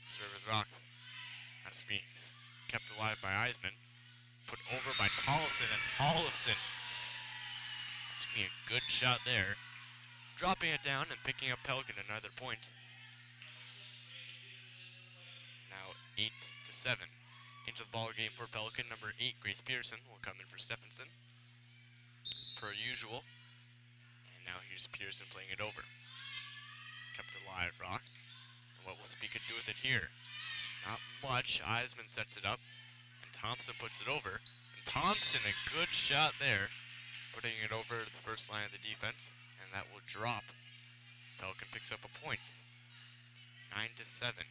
Serve is Rock. Has to be kept alive by Eisman. Put over by Tollefson, and Tollefson. That's going to be a good shot there. Dropping it down and picking up Pelican another point. Now 8-7. Into the ball game for Pelican. Number 8, Grace Pearson, will come in for Stephenson. Per usual. And now here's Pearson playing it over. Kept alive, Rock. And what will Sebeka do with it here? Not much. Eisman sets it up. And Thompson puts it over. And Thompson, a good shot there. Putting it over the first line of the defense. And that will drop. Pelican picks up a point. 9-7.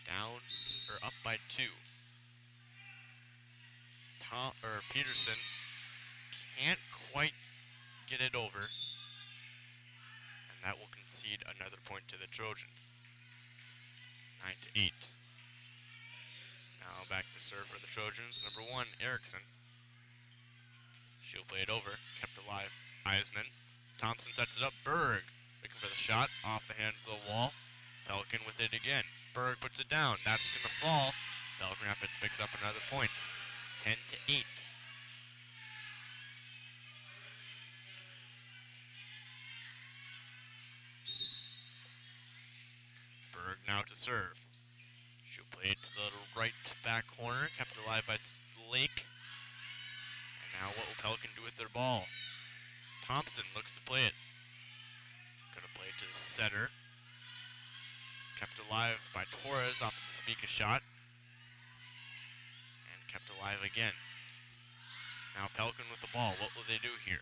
Down, or up by 2. Peterson can't quite get it over. And that will concede another point to the Trojans. 9-8. Now back to serve for the Trojans. Number 1, Erickson. She'll play it over. Kept alive, Eisman. Thompson sets it up. Berg looking for the shot. Off the hands of the wall. Pelican with it again. Berg puts it down. That's going to fall. Pelican Rapids picks up another point. 10-8. Berg now to serve. She'll play it to the right back corner. Kept alive by Lake. And now what will Pelican do with their ball? Thompson looks to play it. Going to play it to the setter. Kept alive by Torres off of the Sebeka shot. And kept alive again. Now Pelican with the ball. What will they do here?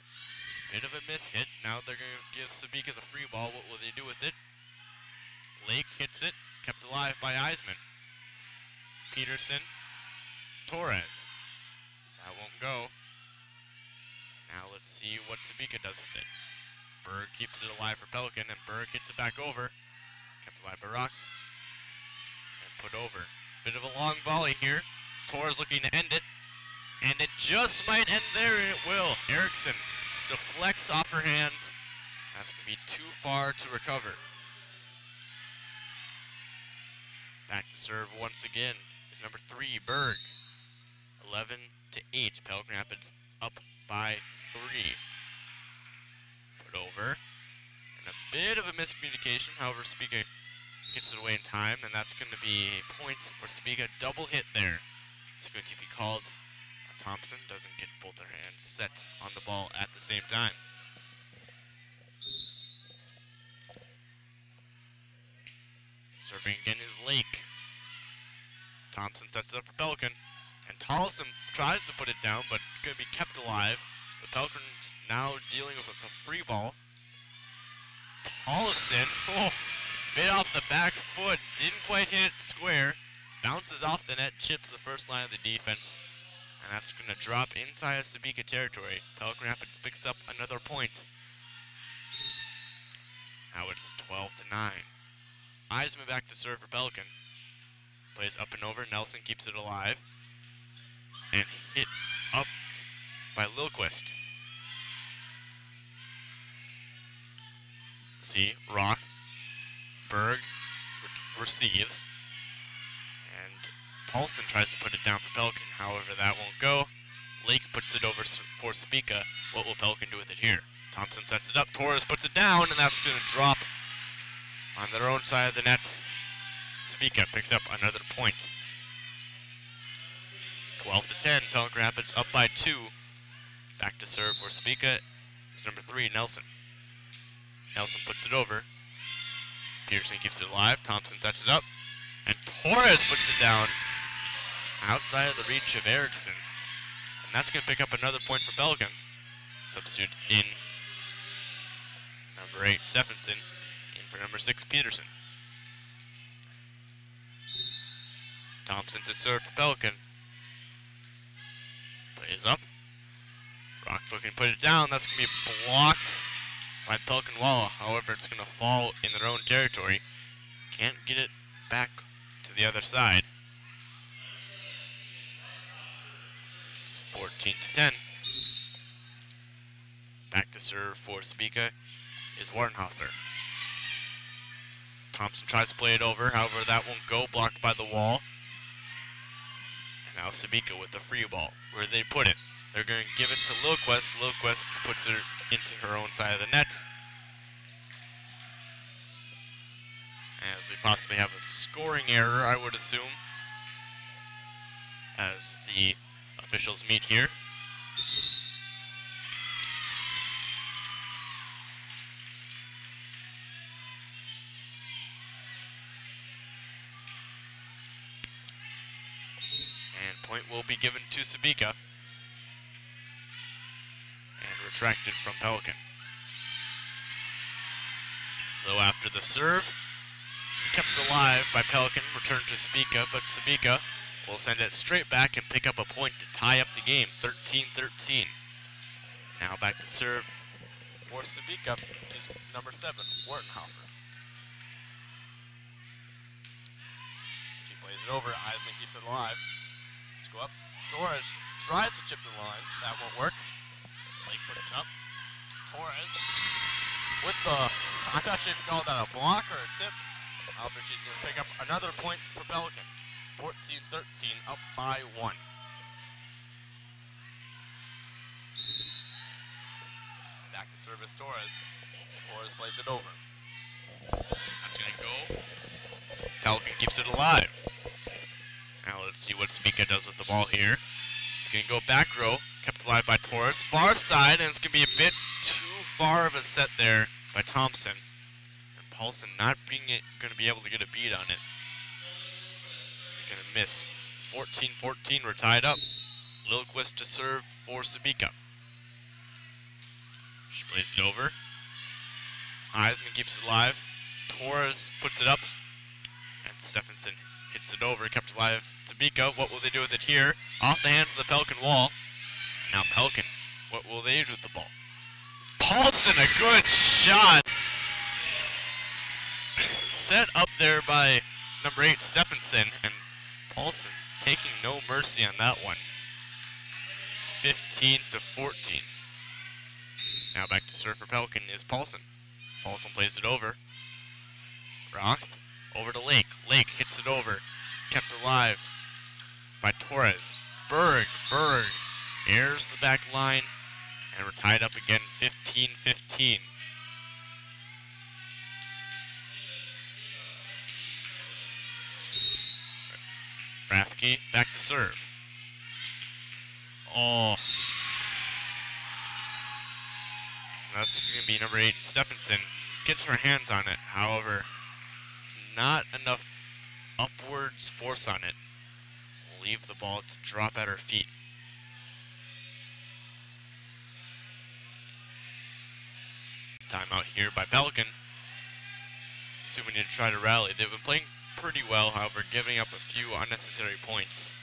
Bit of a miss hit. Now they're going to give Sebeka the free ball. What will they do with it? Lake hits it. Kept alive by Eisman. Peterson. Torres. That won't go. Now let's see what Sebeka does with it. Berg keeps it alive for Pelican, and Berg hits it back over. Kept alive by Rock. And put over. Bit of a long volley here. Torres looking to end it. And it just might end there, and it will. Erickson deflects off her hands. That's going to be too far to recover. Back to serve once again is number 3, Berg. 11-8. Pelican Rapids up by 3. Put over. And a bit of a miscommunication. However, Sebeka gets it away in time, and that's going to be a point for Sebeka. Double hit there. It's going to be called. Thompson doesn't get both their hands set on the ball at the same time. Serving again is Lake. Thompson sets it up for Pelican. And Tollefson tries to put it down, but going to be kept alive. The Pelican's now dealing with a free ball. Tollefson, bit off the back foot, didn't quite hit it square. Bounces off the net, chips the first line of the defense. And that's going to drop inside of Sebeka territory. Pelican Rapids picks up another point. Now it's 12-9. Eisman back to serve for Pelican. Plays up and over. Nelson keeps it alive. And hit up by Lilquist. See, Rock. Berg receives. And Paulson tries to put it down for Pelican. However, that won't go. Lake puts it over for Sebeka. What will Pelican do with it here? Thompson sets it up. Torres puts it down, and that's going to drop on their own side of the net. Sebeka picks up another point. 12-10. Pelican Rapids up by 2. Back to serve for Sebeka. It's number 3, Nelson. Nelson puts it over. Pearson keeps it alive. Thompson sets it up. And Torres puts it down outside of the reach of Erickson. And that's going to pick up another point for Pelican. Substitute in number 8, Stephenson. In for number 6, Peterson. Thompson to serve for Pelican. Plays up. Rock looking to put it down. That's going to be blocked by the Pelican wall. However, it's going to fall in their own territory. Can't get it back to the other side. It's 14-10. Back to serve for Sebeka is Wartenhofer. Thompson tries to play it over, however that won't go, blocked by the wall. And now Sebeka with the free ball. Where they put it? They're going to give it to Lilquist. Lilquist puts it into her own side of the net. As we possibly have a scoring error, I would assume, as the officials meet here. And point will be given to Sebeka. And retracted from Pelican. So after the serve, kept alive by Pelican, returned to Sebeka, but Sebeka will send it straight back and pick up a point to tie up the game, 13-13. Now back to serve for Sebeka is number 7, Wartenhofer. She plays it over, Eisman keeps it alive. Let's go up. Torres tries to chip the line, that won't work. Lake puts it up. Torres with the, I'm not sure if you call that a block or a tip. However, she's going to pick up another point for Pelican. 14-13, up by 1. Back to service Torres. Torres plays it over. That's going to go. Pelican keeps it alive. Now let's see what Sebeka does with the ball here. It's going to go back row, kept alive by Torres. Far side, and it's going to be a bit too far of a set there by Thompson. Paulson not being going to be able to get a beat on it. He's going to miss. 14-14, we're tied up. Lilquist to serve for Sebeka. She plays it over. Eisman keeps it alive. Torres puts it up. And Stephenson hits it over, kept alive. Sebeka, what will they do with it here? Off the hands of the Pelican wall. Now Pelican, what will they do with the ball? Paulson, a good shot! Set up there by number 8, Stephenson, and Paulson taking no mercy on that one. 15-14. Now back to serve for Pelican is Paulson. Paulson plays it over. Roth over to Lake. Lake hits it over. Kept alive by Torres. Berg airs the back line, and we're tied up again, 15-15. Rathke back to serve. Oh. That's going to be number 8, Stephenson. Gets her hands on it. However, not enough upwards force on it. Will leave the ball to drop at her feet. Timeout here by Pelican. Assuming to try to rally. They've been playing pretty well, however, giving up a few unnecessary points.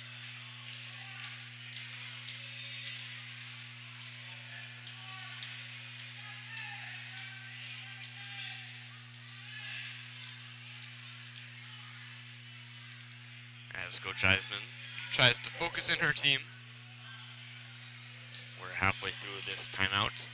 As Coach Eisman tries to focus in her team. We're halfway through this timeout.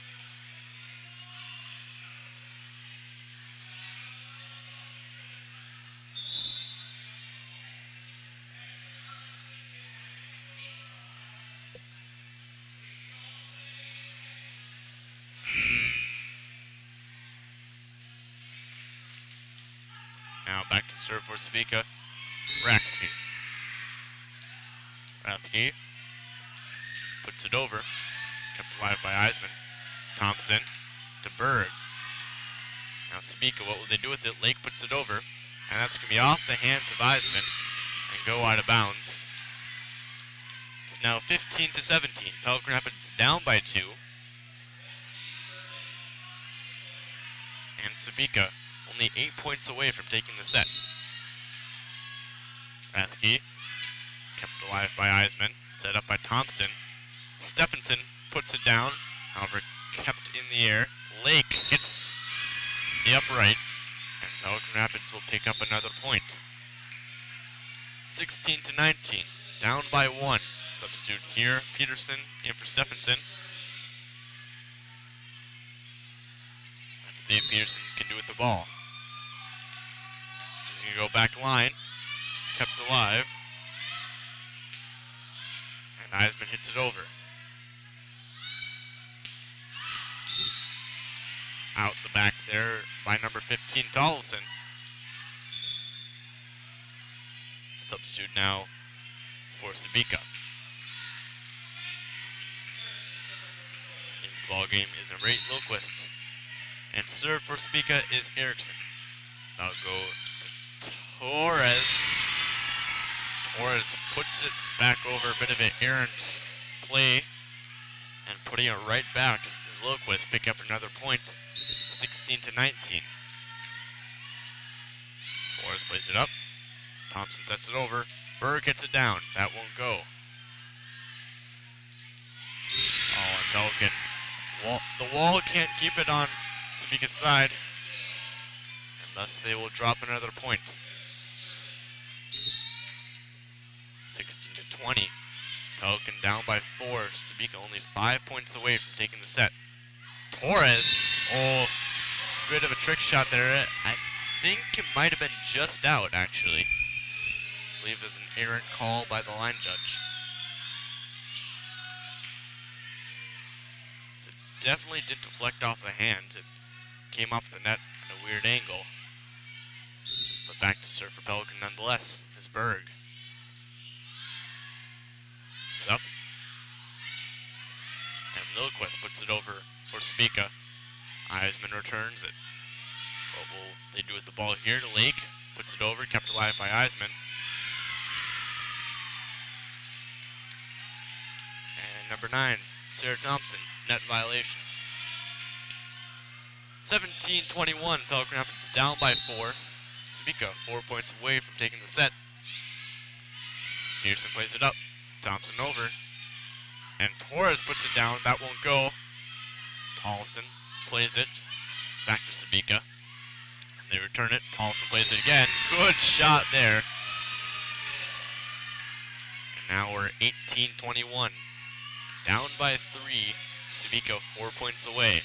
Now back to serve for Sebeka. Rathke puts it over. Kept alive by Eisman. Thompson to Berg. Now Sebeka, what will they do with it? Lake puts it over. And that's going to be off the hands of Eisman and go out of bounds. It's now 15-17. Pelican Rapids down by 2. And Sebeka only 8 points away from taking the set. Rathke kept alive by Eisman, set up by Thompson. Stephenson puts it down, however kept in the air. Lake hits the upright, and Pelican Rapids will pick up another point. 16-19, down by 1. Substitute here, Peterson in for Stephenson. Let's see if Peterson can do with the ball. going to go back line. Kept alive. And Eisman hits it over. Out the back there by number 15, Tollefson. Substitute now for Sebeka. In the ball game is a Ray Lilquist. And serve for Sebeka is Erickson. That'll go to Torres. Torres puts it back over, a bit of an errant play. And putting it right back is Lilquist. Pick up another point. 16-19. Torres plays it up. Thompson sets it over. Berg hits it down. That won't go. Oh, and Pelican. The wall can't keep it on Sebeka's side. And thus they will drop another point. 16-20. Pelican down by 4. Sebeka only 5 points away from taking the set. Torres. Oh, bit of a trick shot there. I think it might have been just out, actually. I believe there's an errant call by the line judge. So it definitely did deflect off the hand. It came off the net at a weird angle. But back to serve for Pelican nonetheless is Berg. It's up. And Lilquist puts it over for Sebeka. Eisman returns it. What will they do with the ball here? Lake puts it over, kept alive by Eisman. And number 9, Sarah Thompson, net violation. 17-21, Pelican Rapids down by 4. Sebeka 4 points away from taking the set. Pearson plays it up. Thompson over. And Torres puts it down. That won't go. Tollefson plays it back to Sebeka. And they return it. Tollefson plays it again. Good shot there. And now we're 18-21. Down by 3. Sebeka 4 points away.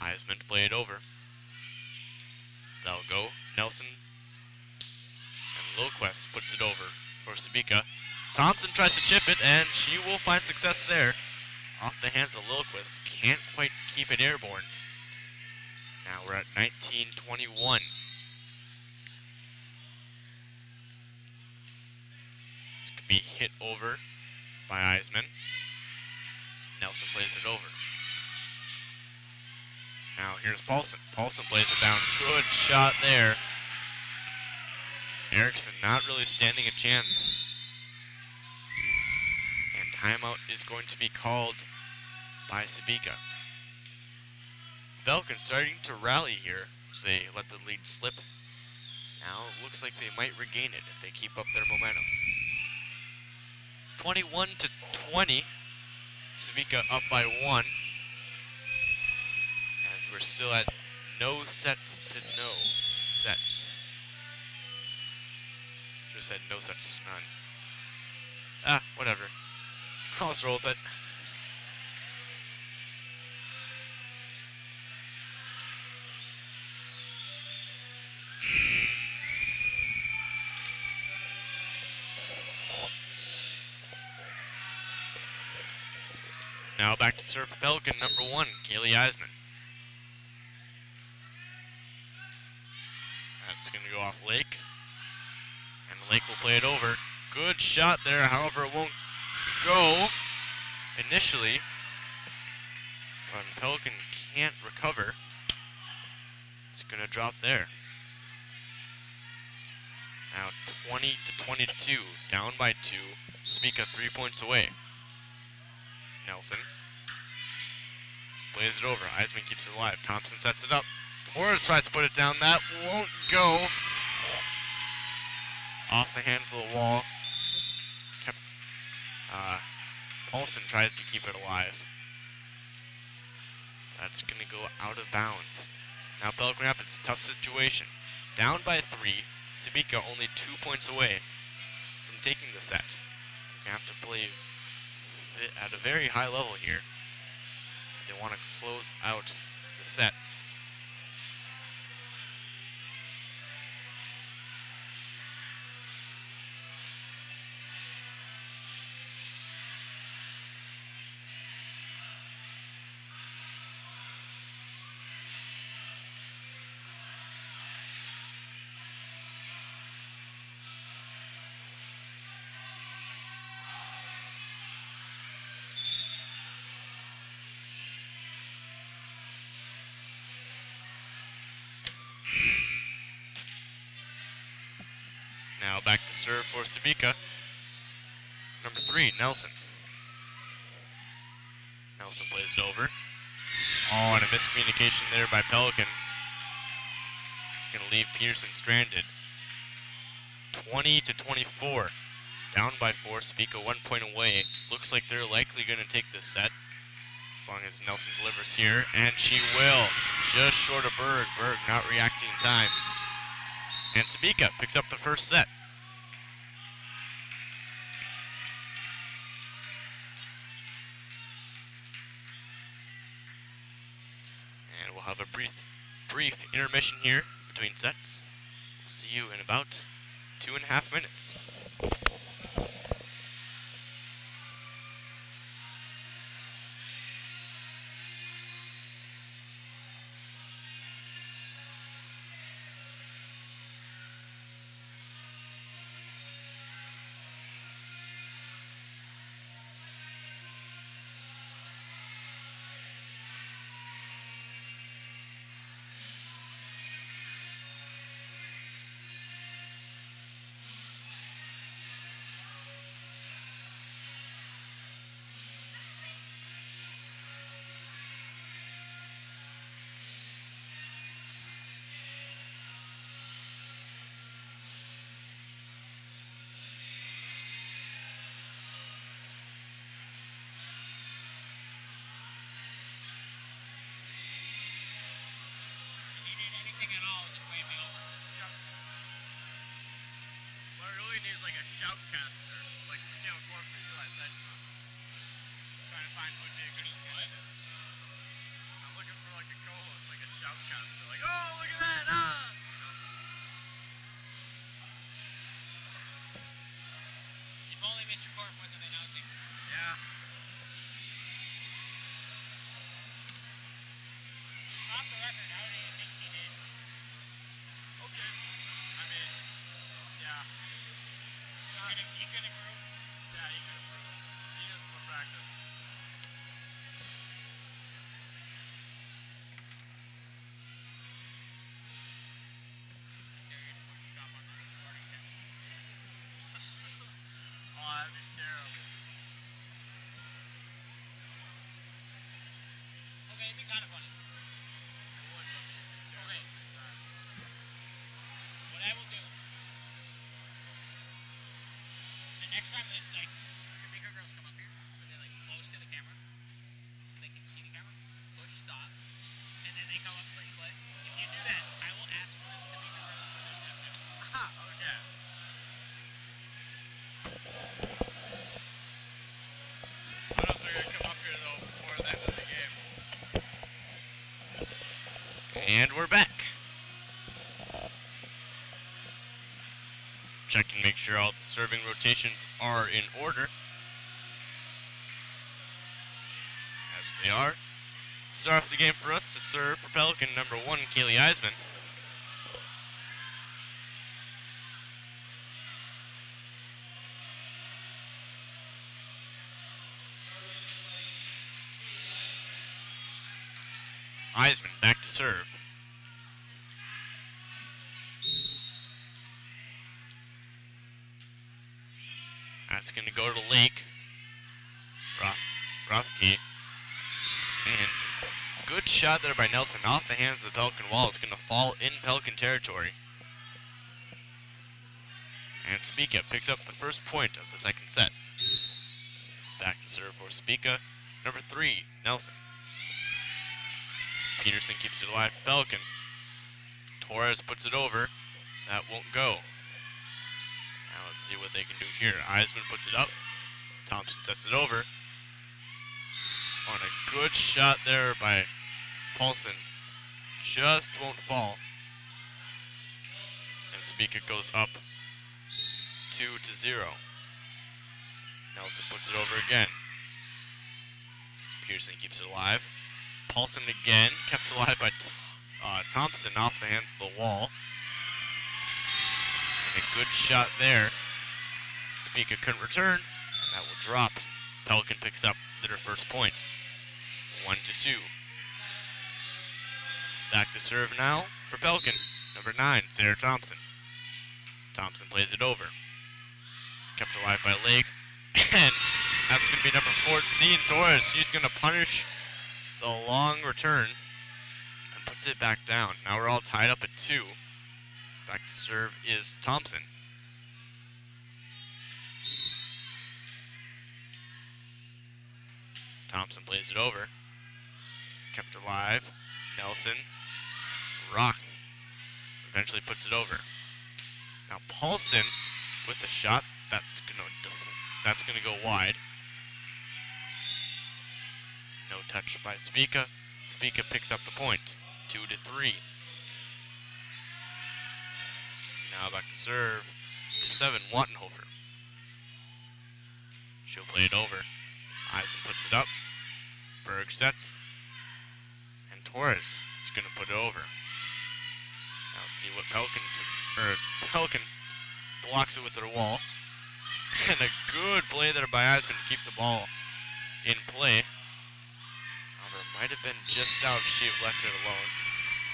Eisman to play it over. That'll go. Nelson. And Lilquist puts it over for Sebeka. Thompson tries to chip it, and she will find success there. Off the hands of Lilquist. Can't quite keep it airborne. Now we're at 19-21. This could be hit over by Eisman. Nelson plays it over. Now here's Paulson. Paulson plays it down. Good shot there. Erickson not really standing a chance. And timeout is going to be called by Sebeka. Pelican starting to rally here as they let the lead slip. Now it looks like they might regain it if they keep up their momentum. 21-20. Sebeka up by 1. As we're still at no sets to no sets. Should have said no sets to none. Ah, whatever. I'll just roll with it. Now back to serve for Pelican, number 1, Kaylee Eisman. That's going to go off Lake. And Lake will play it over. Good shot there, however, it won't go initially. But Pelican can't recover. It's going to drop there. Now 20-22, down by 2. Sebeka 3 points away. Nelson plays it over. Eisman keeps it alive. Thompson sets it up. Torres tries to put it down. That won't go. Off the hands of the wall. Paulson tried to keep it alive. That's going to go out of bounds. Now Pelican Rapids, tough situation. Down by 3. Sebeka only 2 points away from taking the set. They have to play at a very high level here if they want to close out the set. back to serve for Sebeka. Number 3, Nelson. Nelson plays it over. Oh, and a miscommunication there by Pelican. It's going to leave Peterson stranded. 20-24. Down by 4. Sebeka 1 point away. Looks like they're likely going to take this set. As long as Nelson delivers here. And she will. Just short of Berg. Berg not reacting in time. And Sebeka picks up the first set. And we'll have a brief intermission here between sets. We'll see you in about 2.5 minutes. Like a shoutcaster, like Mikhail Korf for Eli Sedgman. Trying to find who would be a good candidate. I'm looking for like a co-host, like a shoutcaster, like, oh, look at that, ah! You know? If only Mr. Korf wasn't announcing. Yeah. Off the record, how do you think he did? Okay. I mean, yeah. He could improve. Yeah, he could improve. He needs more practice. Oh, that'd be terrible. Okay, it'd be kind of funny. It would, but it'd be terrible at the same time. What I will do, the next time that, like, Sebeka girls come up here, and they're, like, close to the camera, they can see the camera, push stop, and then they come up first play. If you do that, I will ask one of the Sebeka girls for their Snapchat. Aha, okay. I don't think they're going to come up here, though, before the end of the game. And we're back. Check and make sure all the serving rotations are in order. As they are. Start off the game for us to serve for Pelican, number 1, Kaylee Eisman. Eisman back to serve. That's going to go to Lake. Rothke. And good shot there by Nelson off the hands of the Pelican wall. It's going to fall in Pelican territory. And Sebeka picks up the first point of the second set. Back to serve for Sebeka. Number 3, Nelson. Peterson keeps it alive for Pelican. Torres puts it over. That won't go. Now let's see what they can do here. Eisman puts it up. Thompson sets it over. On a good shot there by Paulson. Just won't fall. And Sebeka goes up 2-0. Nelson puts it over again. Pearson keeps it alive. Paulson again, kept alive by Thompson off the hands of the wall. And a good shot there. Sebeka couldn't return, and that will drop. Pelican picks up their first point. 1-2. Back to serve now for Pelican. Number 9, Sarah Thompson. Thompson plays it over. Kept alive by Lake. And that's going to be number 14, Torres. She's going to punish the long return and puts it back down. Now we're all tied up at 2. Back to serve is Thompson. Thompson plays it over. Kept alive. Nelson. Rock eventually puts it over. Now Paulson with the shot. That's gonna go wide. No touch by Sebeka. Sebeka picks up the point. 2-3. Now back to serve. Number 7, Wattenhofer. She'll play it over. Eisen puts it up. Berg sets. And Torres is going to put it over. Now let's see what Pelican blocks it with their wall. And a good play there by Eisen to keep the ball in play. However, it might have been just out if she left it alone.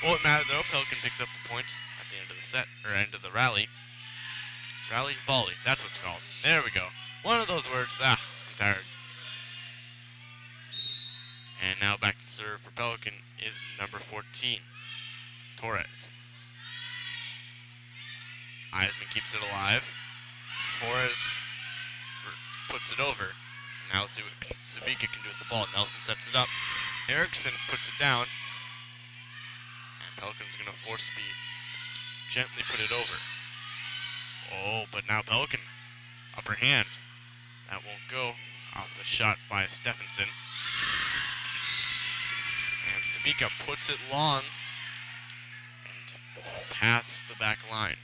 Won't matter though. Pelican picks up the point at the end of the set, or end of the rally. Rally volley, that's what it's called. There we go. One of those words. I'm tired. And now back to serve for Pelican is number 14, Torres. Eisman keeps it alive. Torres puts it over. Now let's see what Sebeka can do with the ball. Nelson sets it up. Erickson puts it down. And Pelican's going to force speed. Gently put it over. Oh, but now Pelican. Upper hand. That won't go. Off the shot by Stephenson. And Sebeka puts it long. And past the back line.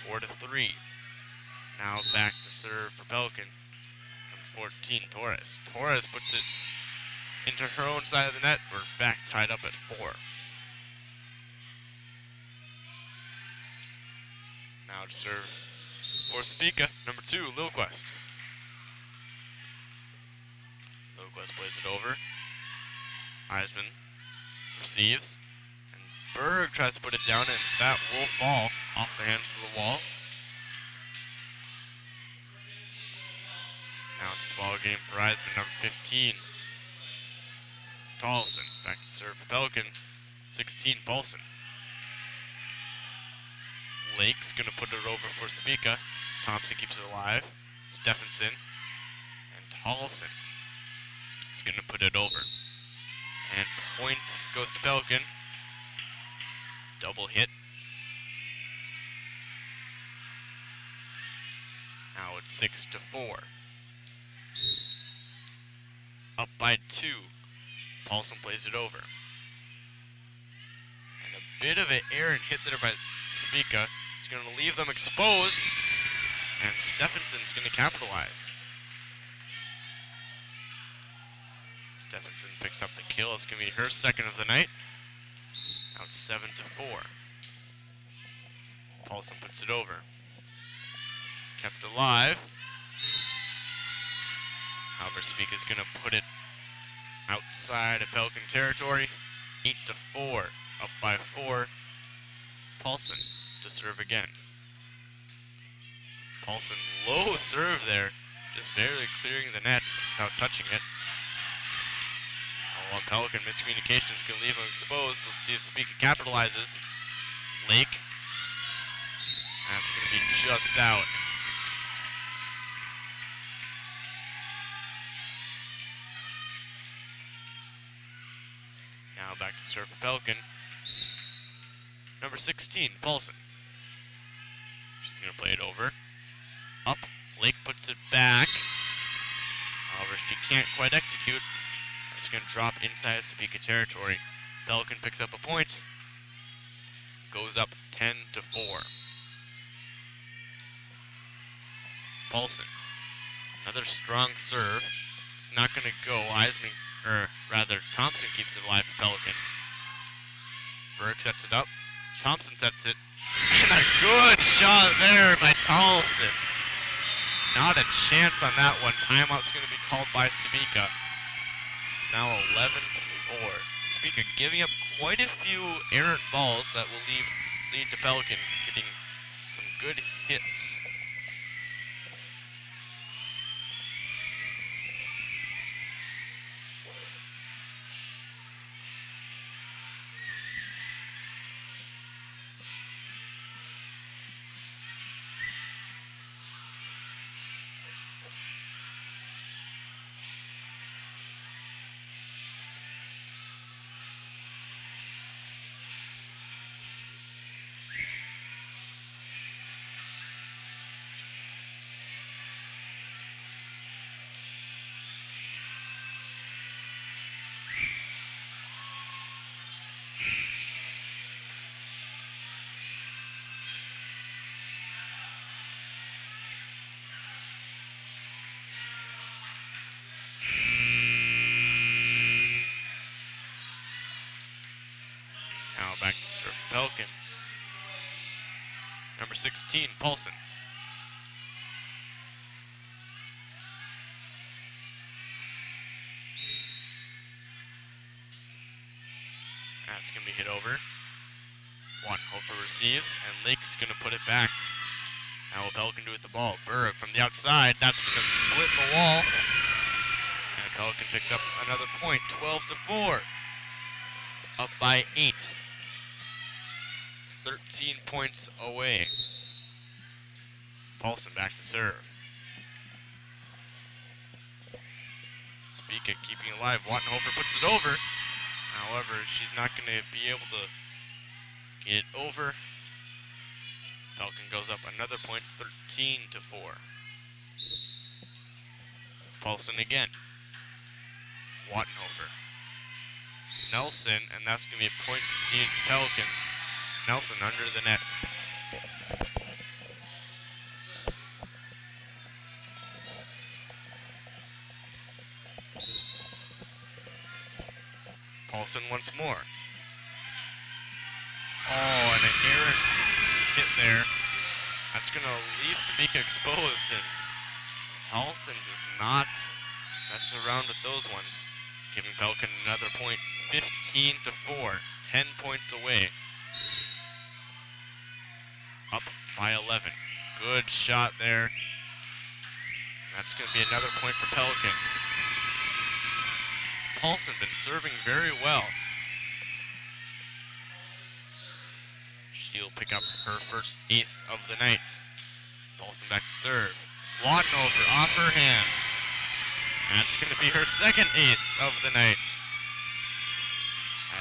4-3. Now back to serve for Pelican. Number 14, Torres. Torres puts it into her own side of the net. We're back tied up at 4. Now to serve for Sebeka. Number 2, Lilquist. Lilquist plays it over. Eisman receives. And Berg tries to put it down, and that will fall off the hand to the wall. Now to the ball game for Eisman, number 15. Tollefson back to serve for Pelican. 16, Paulson. Lake's going to put it over for Sebeka. Thompson keeps it alive. Stephenson. And Tollefson is going to put it over. And point goes to Pelican. Double hit. Now it's 6-4. Up by 2. Paulson plays it over. And a bit of an errant hit there by Sebeka. It's going to leave them exposed. And Stephenson's going to capitalize. Stephenson picks up the kill. It's going to be her second of the night. Now it's 7-4. Paulson puts it over. Kept alive. However, Sebeka's going to put it outside of Pelican territory. 8-4. Up by 4. Paulson to serve again. Paulson low serve there. Just barely clearing the net without touching it. While Pelican miscommunications can leave him exposed. Let's see if Sebeka capitalizes. Lake. That's going to be just out. Now back to serve for Pelican. Number 16, Paulson. She's going to play it over. Up. Lake puts it back. However, she can't quite execute. It's going to drop inside Sebeka territory. Pelican picks up a point. Goes up 10-4. Paulson. Another strong serve. It's not going to go. Thompson keeps it alive for Pelican. Berg sets it up. Thompson sets it. And a good shot there by Tollefson. Not a chance on that one. Timeout's going to be called by Sebeka. It's now 11-4. Sebeka giving up quite a few errant balls that will lead to Pelican getting good hits. Now back to serve Pelican. Number 16, Paulson. That's going to be hit over. Hofer receives, and Lake's going to put it back. Now what Pelican do with the ball? Berg from the outside. That's going to split the wall. And Pelican picks up another point, 12-4. Up by 8. 13 points away. Paulson back to serve. Sebeka keeping it alive. Wattenhofer puts it over. However, she's not going to be able to get it over. Pelican goes up another point, 13-4. Paulson again. Wattenhofer. Nelson, and that's going to be a point conceded to Pelican. Nelson under the net. Paulson once more. Oh, and an errant hit there. That's going to leave Sebeka exposed, and Paulson does not mess around with those ones. Giving Pelican another point, 15-4, 10 points away. Up by 11. Good shot there. That's going to be another point for Pelican. Paulson been serving very well. She'll pick up her first ace of the night. Paulson back to serve. Wattenhofer off her hands. That's going to be her second ace of the night,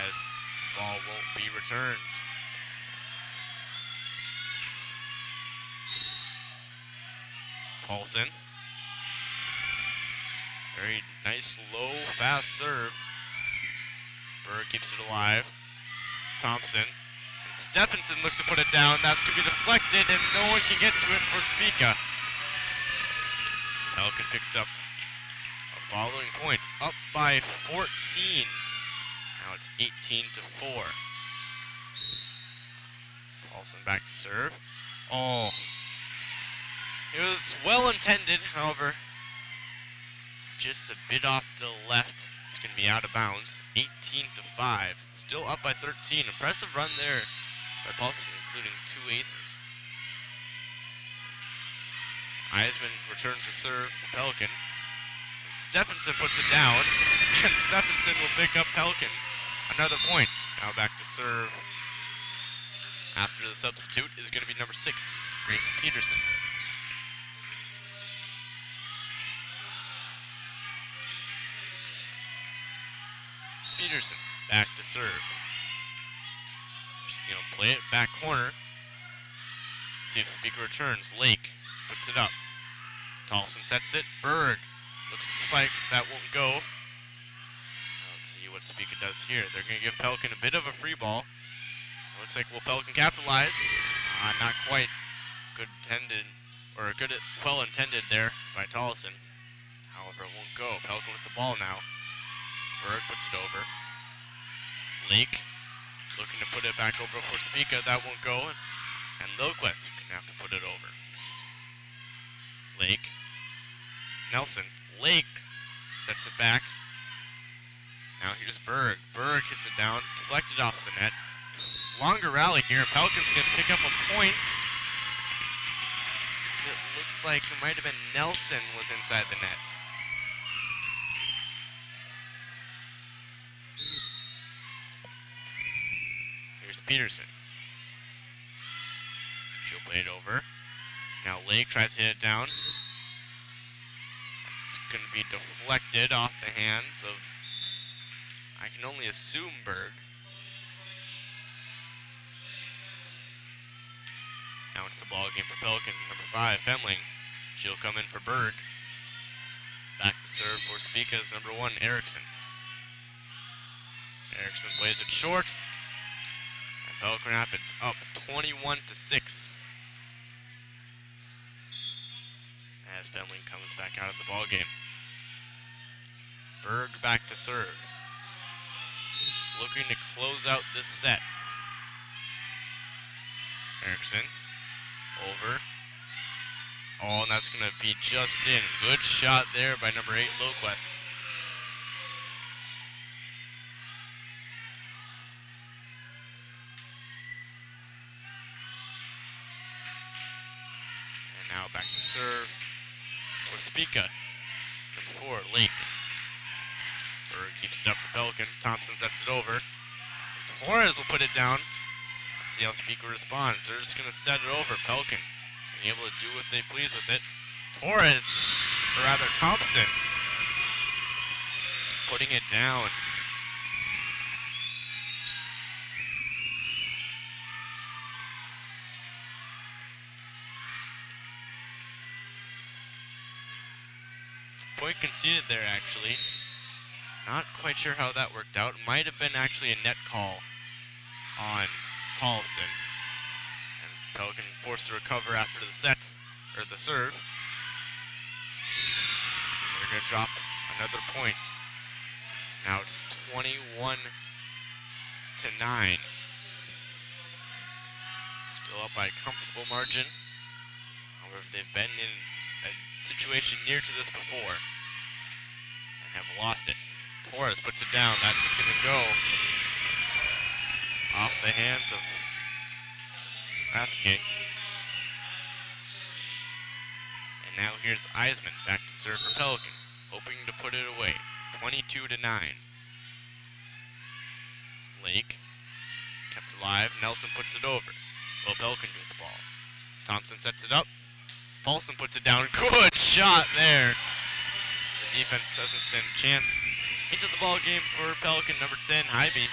as the ball won't be returned. Paulson. Very nice, low, fast serve. Berg keeps it alive. Thompson. And Stephenson looks to put it down. That's going to be deflected, and no one can get to it for Sebeka. Pelican picks up a following point, up by 14. Now it's 18-4. Paulson back to serve. Oh. It was well intended, however, just a bit off to the left. It's going to be out of bounds. 18-5. Still up by 13. Impressive run there by Paulson, including 2 aces. Eisman returns to serve for Pelican. Stephenson puts it down, and Stephenson will pick up Pelican. Another point. Now back to serve. After the substitute is going to be number 6, Grace Peterson. Peterson back to serve. Just going to play it back corner. See if Sebeka returns. Lake puts it up. Thompson sets it. Berg looks to spike. That won't go. Let's see what Sebeka does here. They're going to give Pelican a bit of a free ball. Looks like will Pelican capitalize? Not quite. Good intended, or good, well intended there by Tollison. However, it won't go. Pelican with the ball now. Berg puts it over. Lake looking to put it back over for Sebeka. That won't go. And Lilquist going to have to put it over. Lake. Nelson. Lake sets it back. Now here's Berg. Berg hits it down. Deflected off the net. Longer rally here. Pelican's going to pick up a point. looks like it might have been Nelson was inside the net. Here's Peterson. She'll play it over. Now Lake tries to hit it down. It's going to be deflected off the hands of, I can only assume, Berg. Now it's the ball game for Pelican. Number 5, Femling. She'll come in for Berg. Back to serve for Sebeka's number 1, Erickson. Erickson plays it short. And Pelican Rapids up 21-6. As Femling comes back out of the ball game. Berg back to serve. Looking to close out this set. Erickson. Over. Oh, and that's going to be just in. Good shot there by number 8, Loquest. And now back to serve for Sebeka. Number 4, Lake. Berg keeps it up for Pelican. Thompson sets it over. Torres will put it down. Let's see how Sebeka responds. They're just going to set it over. Pelican being able to do what they please with it. Torres, or rather Thompson, putting it down. Point conceded there, actually. Not quite sure how that worked out. Might have been actually a net call on Tollefson. And Pelican forced to recover after the set, or the serve. They're going to drop another point. Now it's 21-9. Still up by a comfortable margin. However, they've been in a situation near to this before and have lost it. Torres puts it down. That's going to go off the hands of Rathgate. And now here's Eisman back to serve for Pelican, hoping to put it away. 22-9. Lake kept alive. Nelson puts it over. Will Pelican do with the ball? Thompson sets it up. Paulson puts it down. Good shot there. The defense doesn't stand a chance. Into the ball game for Pelican, number 10, Hybe.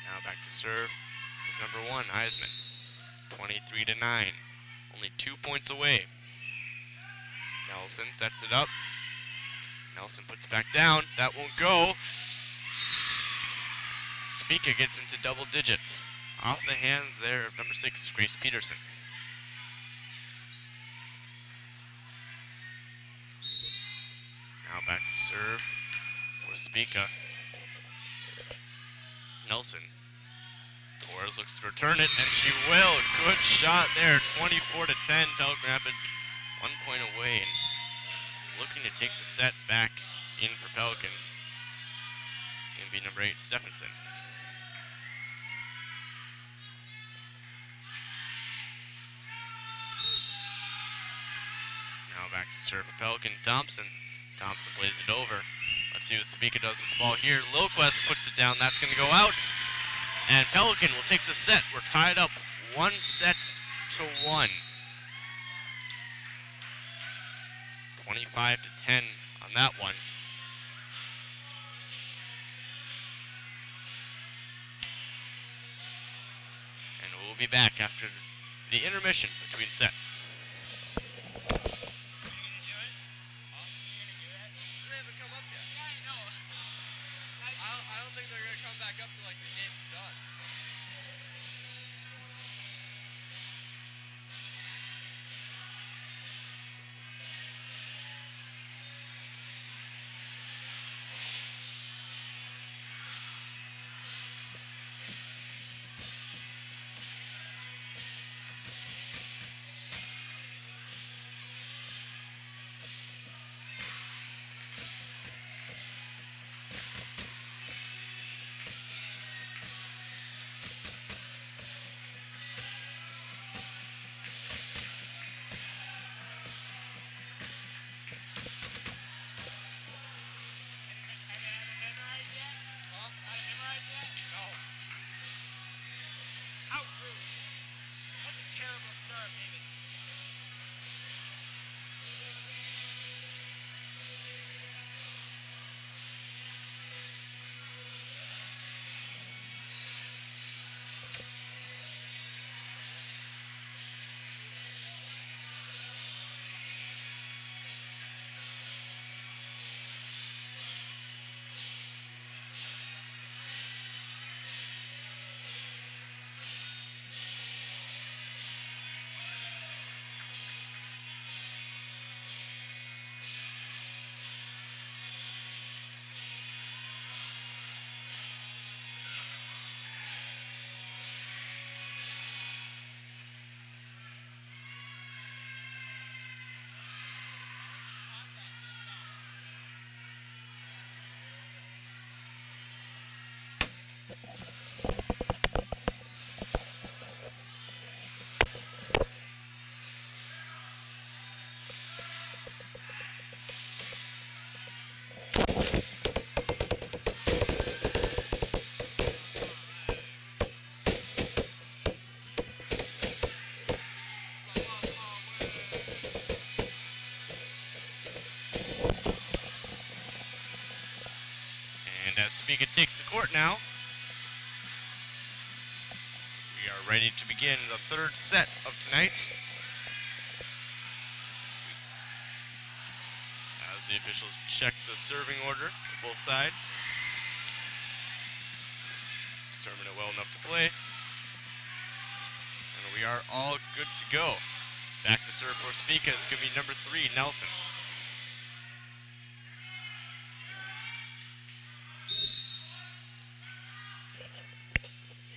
Now back to serve is number 1, Eisman. 23-9. Only 2 points away. Nelson sets it up. Nelson puts it back down. That won't go. Sebeka gets into double digits. Off the hands there of number 6, Grace Peterson. Now back to serve for Sebeka. Nelson. Torres looks to return it, and she will. Good shot there. 24-10. Pelican Rapids 1 point away, and looking to take the set back in for Pelican. It's going to be number 8, Stephenson. Now back to serve for Pelican. Thompson. Thompson plays it over. Let's see what Sebeka does with the ball here. Loquest puts it down. That's going to go out. And Pelican will take the set. We're tied up 1-1. 25-10 on that one. And we'll be back after the intermission between sets. Sebeka takes the court now. We are ready to begin the third set of tonight. As the officials check the serving order of both sides. Determine it well enough to play. And we are all good to go. Back to serve for Sebeka. It's going to be number 3, Nelson.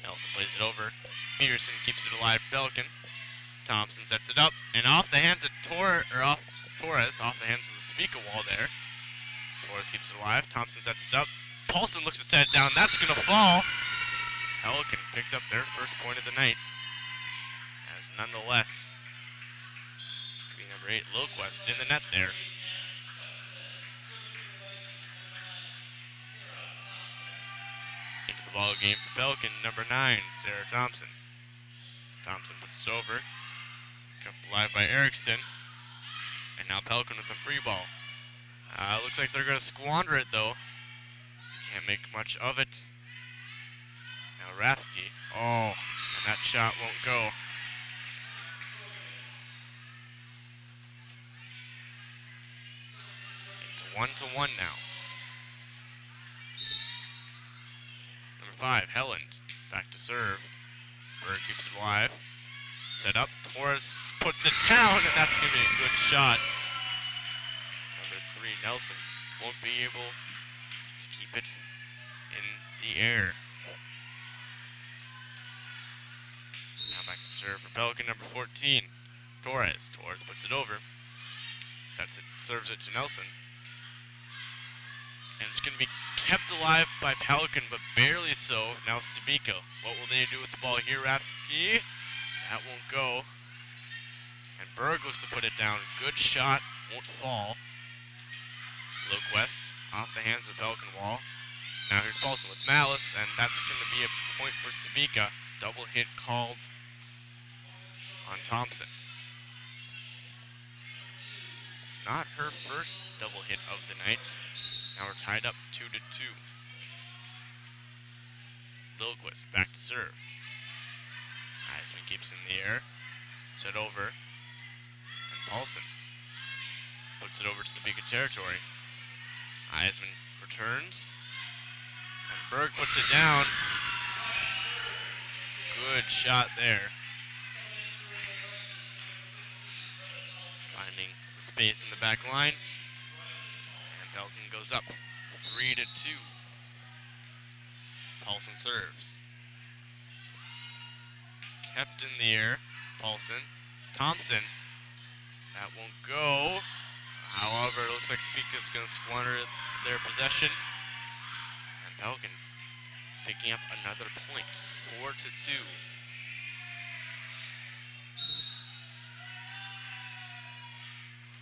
Nelson plays it over. Peterson keeps it alive. Belkin. Thompson sets it up. And off the hands of Torres, off the hands of the Sebeka wall there. Torres keeps it alive. Thompson sets it up. Paulson looks to set it down. That's going to fall. Pelican picks up their first point of the night. As nonetheless, it's going to be number 8, Loquest, in the net there. Into the ball game for Pelican, number 9, Sarah Thompson. Thompson puts it over. Kept alive by Erickson. And now Pelican with the free ball. Looks like they're going to squander it, though. So can't make much of it. Now Rathke. Oh, and that shot won't go. It's 1-1 now. Number 5, Helland. Back to serve. Berg keeps it alive. Set up. Torres puts it down, and that's going to be a good shot. Number 3, Nelson, won't be able to keep it in the air. Now back to serve for Pelican, number 14, Torres. Torres puts it over. Sets it, serves it to Nelson. And it's going to be kept alive by Pelican, but barely so. Now Sebeka. What will they do with the ball here, Rathke? That won't go. And Berg looks to put it down. Good shot. Won't fall. Loquest off the hands of the Pelican wall. Now here's Paulson with malice, and that's going to be a point for Sebeka. Double hit called on Thompson. Not her first double hit of the night. Now we're tied up 2-2. Lilquist back to serve. Heisman keeps in the air. Set over. And Paulson puts it over to Sebeka territory. Heisman returns. And Berg puts it down. Good shot there. Finding the space in the back line. And Pelican goes up 3-2. Paulson serves. Kept in the air. Paulson. Thompson. That won't go. However, it looks like Sebeka's going to squander their possession. And Pelican picking up another point. 4-2.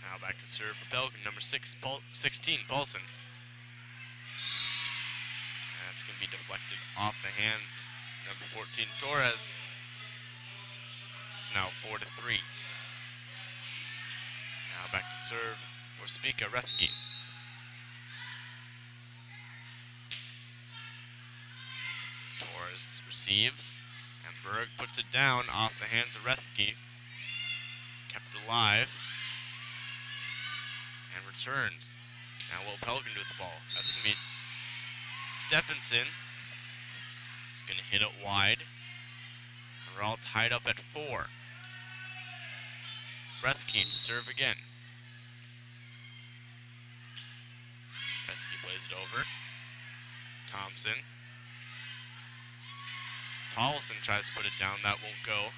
Now back to serve for Pelican, number 16, Paulson. That's going to be deflected off the hands. Number 14, Torres. It's now 4-3. Now back to serve for Sebeka, Rathke. Torres receives, and Berg puts it down off the hands of Rathke. Kept alive. And returns. Now what will Pelican do with the ball? That's going to be Stephenson. He's going to hit it wide. And we're all tied up at 4. Rathke to serve again. Rathke plays it over. Thompson. Tollison tries to put it down. That won't go.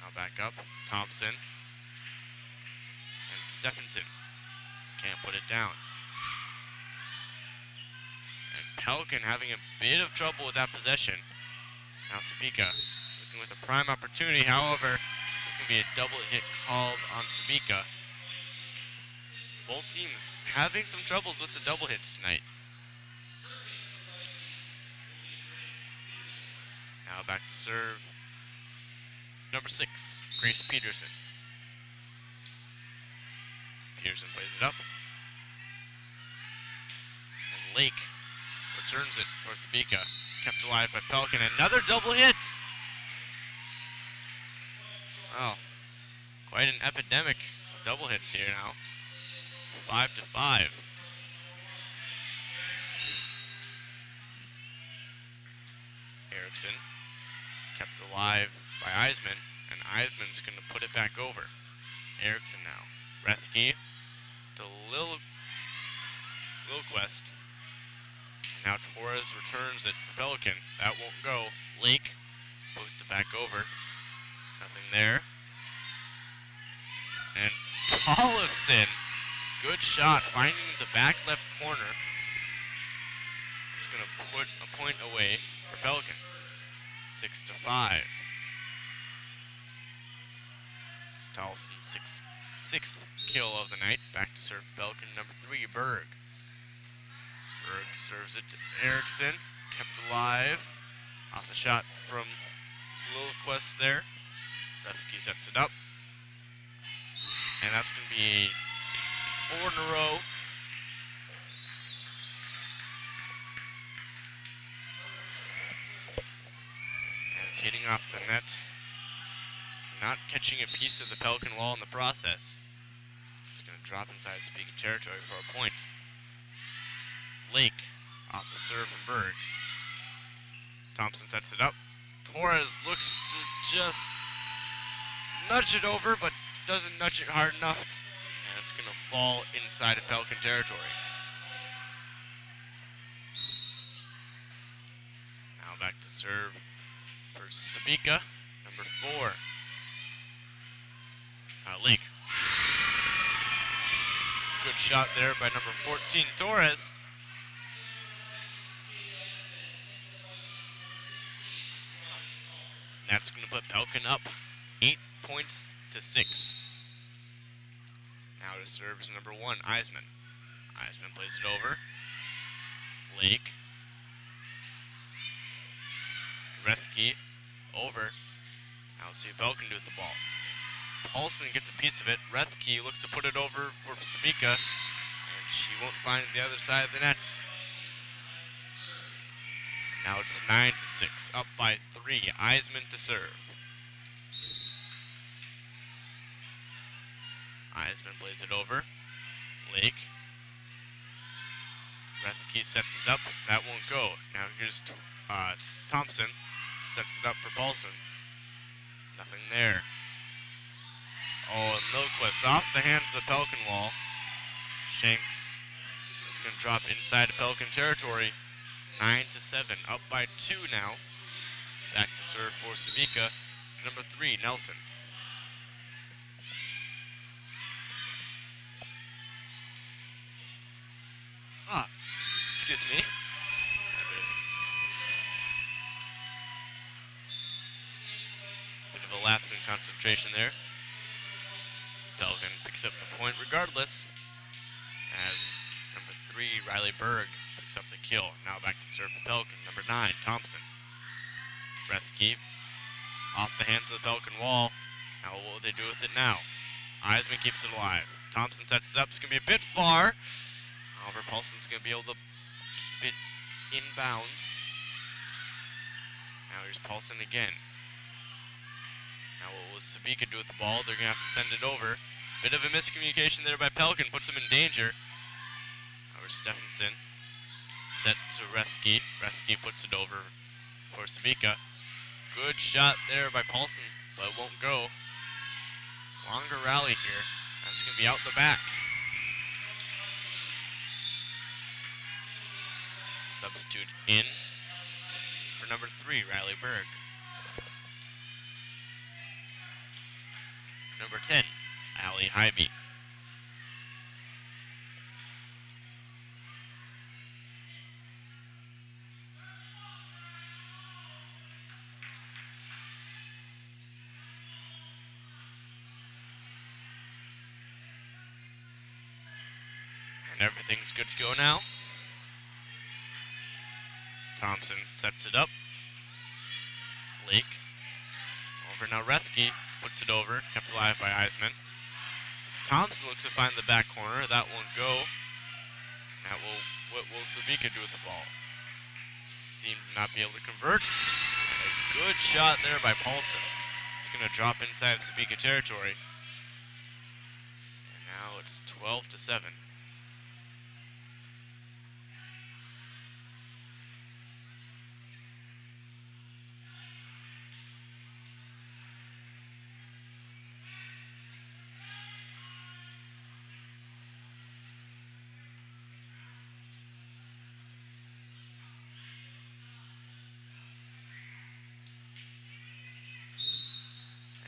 Now back up. Thompson. And Stephenson. Can't put it down. And Pelican having a bit of trouble with that possession. Now Sebeka looking with a prime opportunity. However, it's going to be a double hit called on Sebeka. Both teams having some troubles with the double hits tonight. Now back to serve. Number 6, Grace Peterson. Peterson plays it up. And Lake returns it for Sebeka. Kept alive by Pelican. Another double hit! Oh, quite an epidemic of double hits here now. It's 5-5. Erickson kept alive by Eisman, and Eisman's going to put it back over. Erickson now. Rethke to Lilquist. Now Torres returns it for Pelican. That won't go. Lake puts it back over. Nothing there. And Tollefson, good shot, finding the back left corner. It's going to put a point away for Pelican. 6-5. It's Tollefson's sixth kill of the night. Back to serve Pelican. Number 3, Berg. Berg serves it to Erickson. Kept alive. Off the shot from Lilquist there. Rethke sets it up. And that's going to be 4 in a row. As hitting off the net, not catching a piece of the Pelican wall in the process. It's going to drop inside Sebeka territory for a point. Lake off the serve from Berg. Thompson sets it up. Torres looks to just nudge it over, but doesn't nudge it hard enough. And it's going to fall inside of Pelican territory. Now back to serve for Sebeka, number 4. Lake. Good shot there by number 14, Torres. That's going to put Pelican up 8 points to 6. Now to serve is number 1, Eisman. Eisman plays it over. Lake. Rethke over. Now let's see what Pelican do with the ball. Paulson gets a piece of it. Rethke looks to put it over for Sebeka, and she won't find the other side of the net. Now it's 9-6, up by 3. Eisman to serve. Eisman plays it over. Lake. Rethke sets it up. That won't go. Now here's Thompson. Sets it up for Paulson. Nothing there. Oh, and Lilquist off the hands of the Pelican wall. Shanks is going to drop inside the Pelican territory. 9-7, up by 2 now. Back to serve for Sebeka. Number 3, Nelson. Excuse me. Bit of a lapse in concentration there. Pelican picks up the point regardless, as number 3, Riley Berg, picks up the kill. Now back to serve for Pelican. Number 9, Thompson. Rethke off the hands of the Pelican wall. Now what will they do with it now? Eisman keeps it alive. Thompson sets it up. It's going to be a bit far. However, Paulson's going to be able to keep it in bounds. Now here's Paulson again. Now what will Sebeka do with the ball? They're going to have to send it over. Bit of a miscommunication there by Pelican. Puts him in danger. Over Stephenson. Set to Rethke. Rethke puts it over for Sebeka. Good shot there by Paulson, but it won't go. Longer rally here. That's going to be out the back. Substitute in for number 3, Riley Berg. Number 10, Allie Hybe. And everything's good to go now. Thompson sets it up. Lake. Over now Rethke. Puts it over. Kept alive by Eisman. As Thompson looks to find the back corner. That won't go. That will what will Sebeka do with the ball? Seem to not be able to convert. A good shot there by Paulson. It's going to drop inside of Sebeka territory. And now it's 12-7.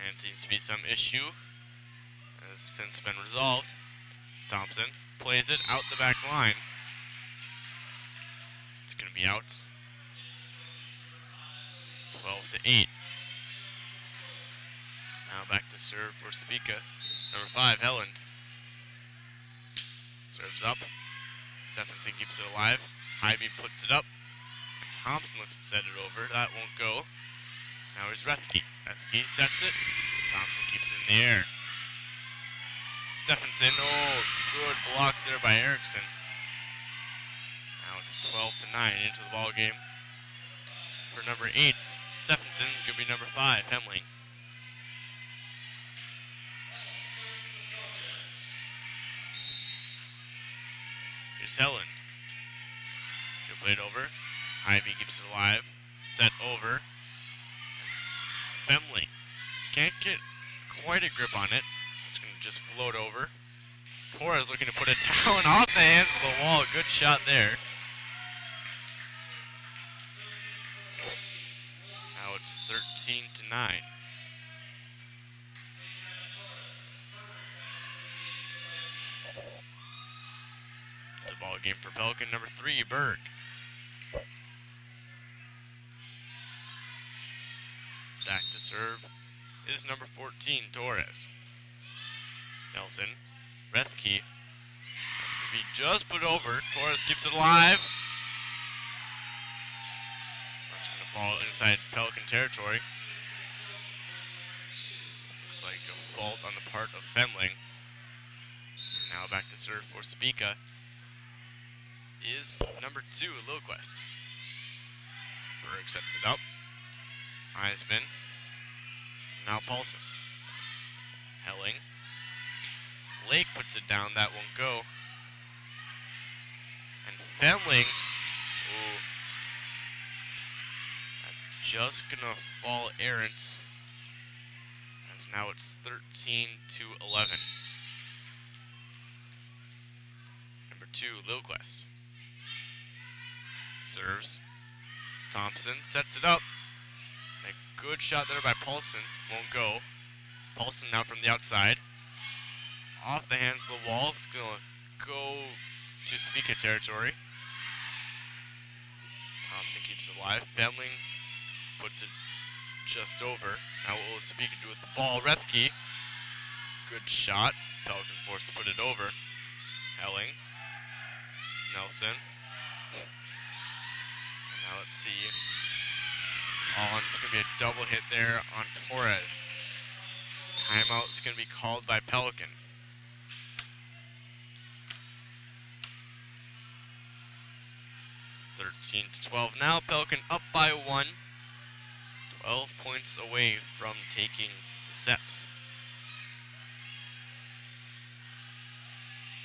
And seems to be some issue. Has since been resolved. Thompson plays it out the back line. It's going to be out. 12-8. Now back to serve for Sebeka. Number 5, Helland. Serves up. Stephenson keeps it alive. Hybe puts it up. And Thompson looks to set it over. That won't go. Now here's Rethke. Rethke sets it. Thompson keeps it in the air. Stephenson, oh, good block there by Erickson. Now it's 12-9 into the ball game. For number 8, Stephenson's going to be number 5, Hemling. Here's Helen. She'll play it over. Hybe keeps it alive. Set over. Femling can't get quite a grip on it. It's going to just float over. Torres looking to put it down off the hands of the wall. Good shot there. Now it's 13-9. The ball game for Pelican, number 3, Berg. Back to serve is number 14, Torres. Nelson, Rethke. That's going to be just put over. Torres keeps it alive. That's going to fall inside Pelican territory. Looks like a fault on the part of Fenling. Now back to serve for Sebeka is number 2, Lilquist. Berg sets it up. High spin. Now Paulson. Helling. Lake puts it down. That won't go. And Fenling. Ooh. That's just going to fall errant. As now it's 13-11. Number 2, Lilquist. Serves. Thompson sets it up. A good shot there by Paulson. Won't go. Paulson now from the outside. Off the hands of the wall. It's going to go to Sebeka territory. Thompson keeps it alive. Fenling puts it just over. Now what will Sebeka do with the ball? Rethke. Good shot. Pelican forced to put it over. Helling. Nelson. And now let's see. Oh, and it's going to be a double hit there on Torres. Timeout is going to be called by Pelican. It's 13-12 now. Pelican up by 1. 12 points away from taking the set.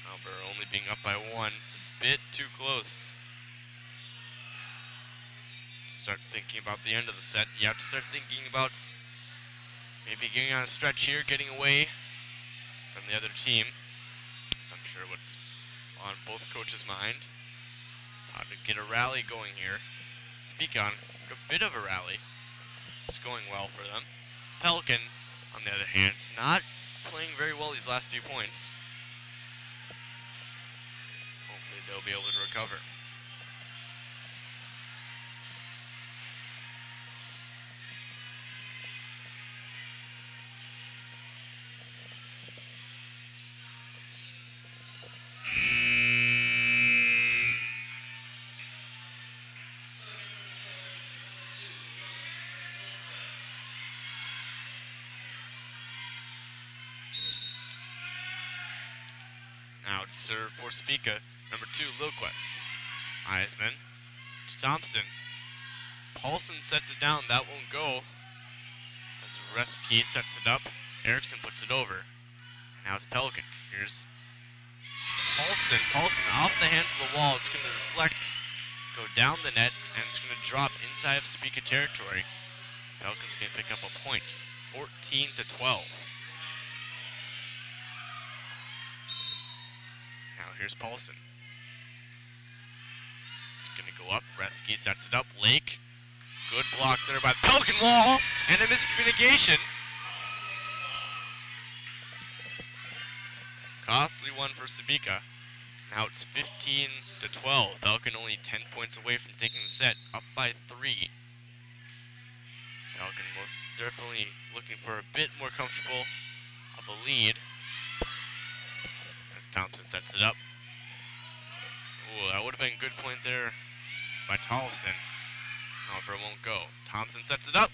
However, only being up by 1, it's a bit too close. Start thinking about the end of the set. You have to start thinking about maybe getting on a stretch here, getting away from the other team. So I'm sure what's on both coaches' mind. How to get a rally going here. Speak on a bit of a rally. It's going well for them. Pelican, on the other hand, not playing very well these last few points. Hopefully they'll be able to recover. Now it's serve for Sebeka, number 2, Lilquist. Eisman to Thompson. Paulson sets it down. That won't go. As Rethke sets it up. Erickson puts it over. And now it's Pelican. Here's Paulson. Paulson off the hands of the wall. It's going to deflect, go down the net, and it's going to drop inside of Sebeka territory. Pelicans can pick up a point. 14-12. Now here's Paulson. It's going to go up. Rethke sets it up. Lake. Good block there by the Pelican wall. And a miscommunication. Costly one for Sebeka. Now it's 15-12. Pelican only 10 points away from taking the set. Up by 3. Pelican most definitely looking for a bit more comfortable of a lead. As Thompson sets it up. Ooh, that would have been a good point there by Tollefson. However, it won't go. Thompson sets it up.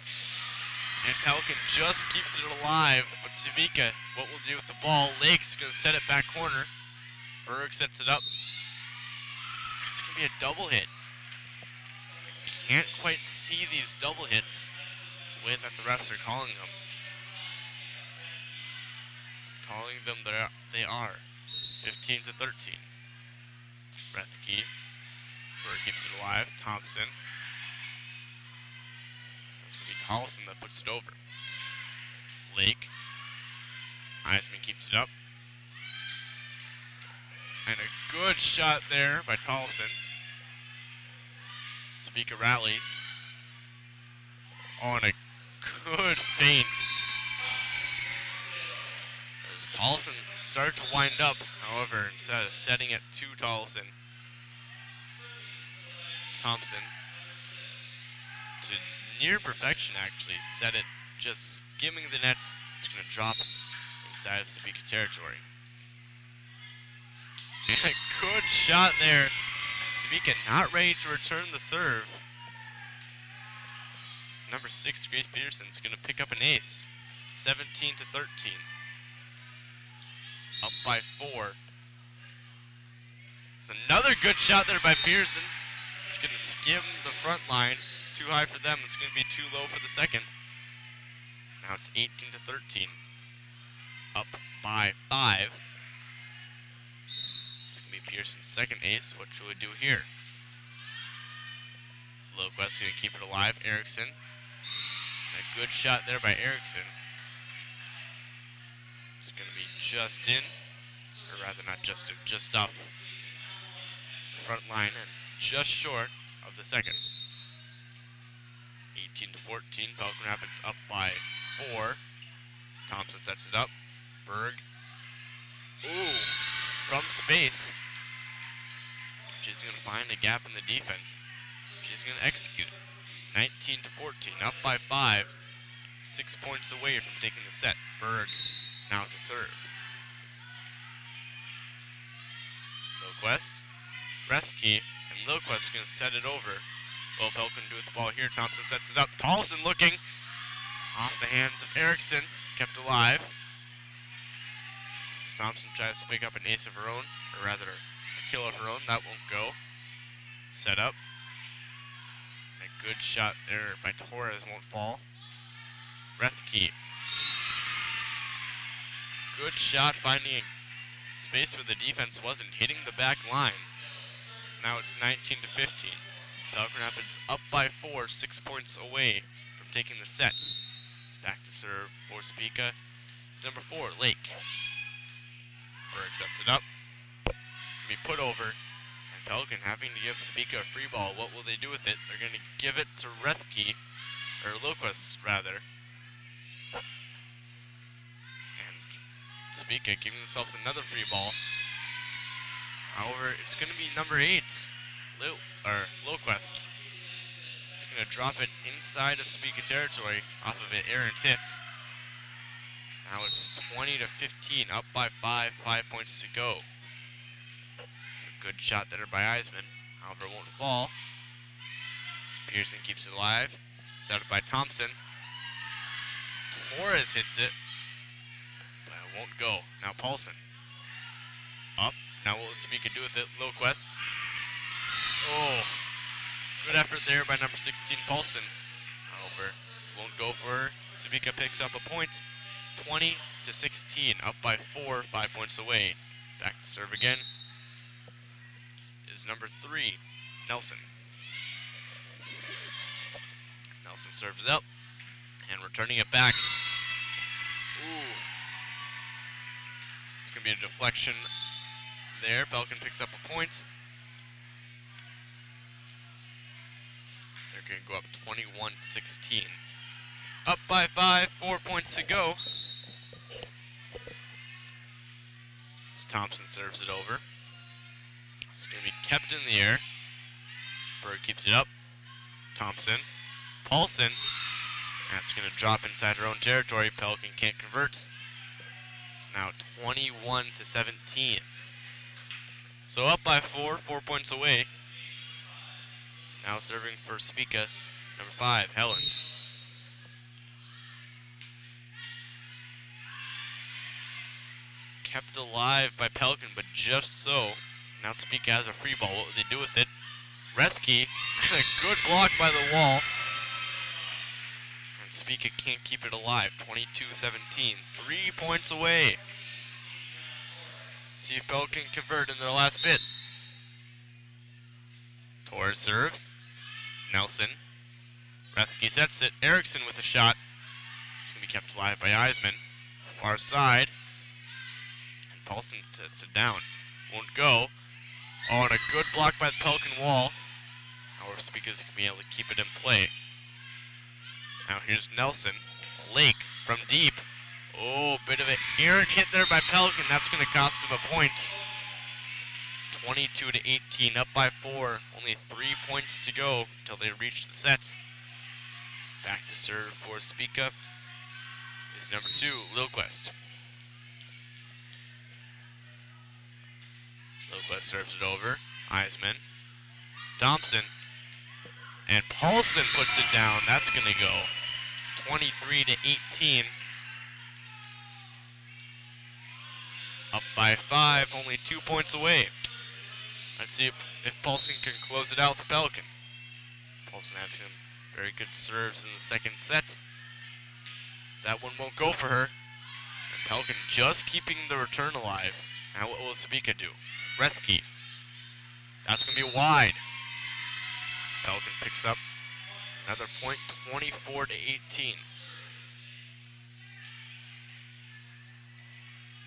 And Pelican just keeps it alive. But Sebeka, what will do with the ball? Lake's going to set it back corner. Berg sets it up. It's going to be a double hit. Can't quite see these double hits. It's the way that the refs are calling them. Calling them they are. 15-13. Rethke. Berg keeps it alive. Thompson. It's going to be Tollefson that puts it over. Lake. Eisman keeps it up. And a good shot there by Tollefson. Sebeka rallies. Oh, and a good feint. As Tollefson started to wind up, however, instead of setting it to Tollefson, Thompson, to near perfection actually, set it just skimming the nets. It's going to drop inside of Sebeka territory. And a good shot there. Sebeka not ready to return the serve. Number 6, Grace Peterson, is going to pick up an ace. 17-13. Up by 4. It's another good shot there by Pearson. It's going to skim the front line. Too high for them. It's going to be too low for the second. Now it's 18-13. Up by 5. It's going to be Pearson's second ace. What should we do here? Loquest's going to keep it alive. Erickson. A good shot there by Erickson. It's going to be just in. Or rather not just in, just off the front line and just short of the second. 18-14. Pelican Rapids up by 4. Thompson sets it up. Berg. Ooh. From space. She's going to find a gap in the defense. She's going to execute. 19-14. Up by 5. 6 points away from taking the set. Berg now to serve. Loquest. Rethke. And Loquest going to set it over. Well, Pelican do with the ball here. Thompson sets it up. Tollefson looking. Off the hands of Erickson. Kept alive. Thompson tries to pick up an ace of her own. Or rather, a kill of her own. That won't go. Set up. A good shot there by Torres won't fall. Rethke. Good shot finding space where the defense wasn't. Hitting the back line. So now it's 19-15. Pelican Rapids up by 4, 6 points away from taking the set. Back to serve for Sebeka. It's number 4, Lake. Berg sets it up. It's going to be put over. And Pelican having to give Sebeka a free ball. What will they do with it? They're going to give it to Rethke. Or Loquest, rather. And Sebeka giving themselves another free ball. However, it's going to be number 8. Loquest. It's going to drop it inside of Sebeka territory off of an errant hit. Now it's 20-15, up by 5 points to go. It's a good shot there by Eisman. However, it won't fall. Pearson keeps it alive. Set up by Thompson. Torres hits it, but it won't go. Now Paulson. Up. Now what will Sebeka do with it? Loquest. Oh, good effort there by number 16, Paulson. However, won't go for her. Sebeka picks up a point. 20-16, up by 4, 5 points away. Back to serve again is number 3, Nelson. Nelson serves up and returning it back. Ooh. It's going to be a deflection there. Belkin picks up a point. They're going to go up 21-16. Up by 5, 4 points to go. As Thompson serves it over. It's going to be kept in the air. Berg keeps it up. Thompson. Paulson. That's going to drop inside her own territory. Pelican can't convert. It's now 21-17. So up by 4, 4 points away. Now serving for Sebeka, number 5, Helland. Kept alive by Pelican, but just so. Now Sebeka has a free ball. What would they do with it? Rethke, a good block by the wall. And Sebeka can't keep it alive. 22-17, 3 points away. See if Pelican can convert in their last bit. Torres serves. Nelson. Rethke sets it. Erickson with a shot. It's going to be kept alive by Eisman. Far side. And Paulson sets it down. Won't go. Oh, and a good block by the Pelican wall. However, Sebeka's going to be able to keep it in play. Now here's Nelson. Lake from deep. Oh, bit of an errant hit there by Pelican. That's going to cost him a point. 22-18, up by 4. Only 3 points to go until they reach the sets. Back to serve for Sebeka is number 2, Lilquist. Lilquist serves it over. Eisman. Thompson. And Paulson puts it down. That's going to go 23-18. Up by 5, only 2 points away. Let's see if Paulson can close it out for Pelican. Paulson had some very good serves in the second set. That one won't go for her. And Pelican just keeping the return alive. Now what will Sebeka do? Rethke. That's going to be wide. Pelican picks up another point, 24-18.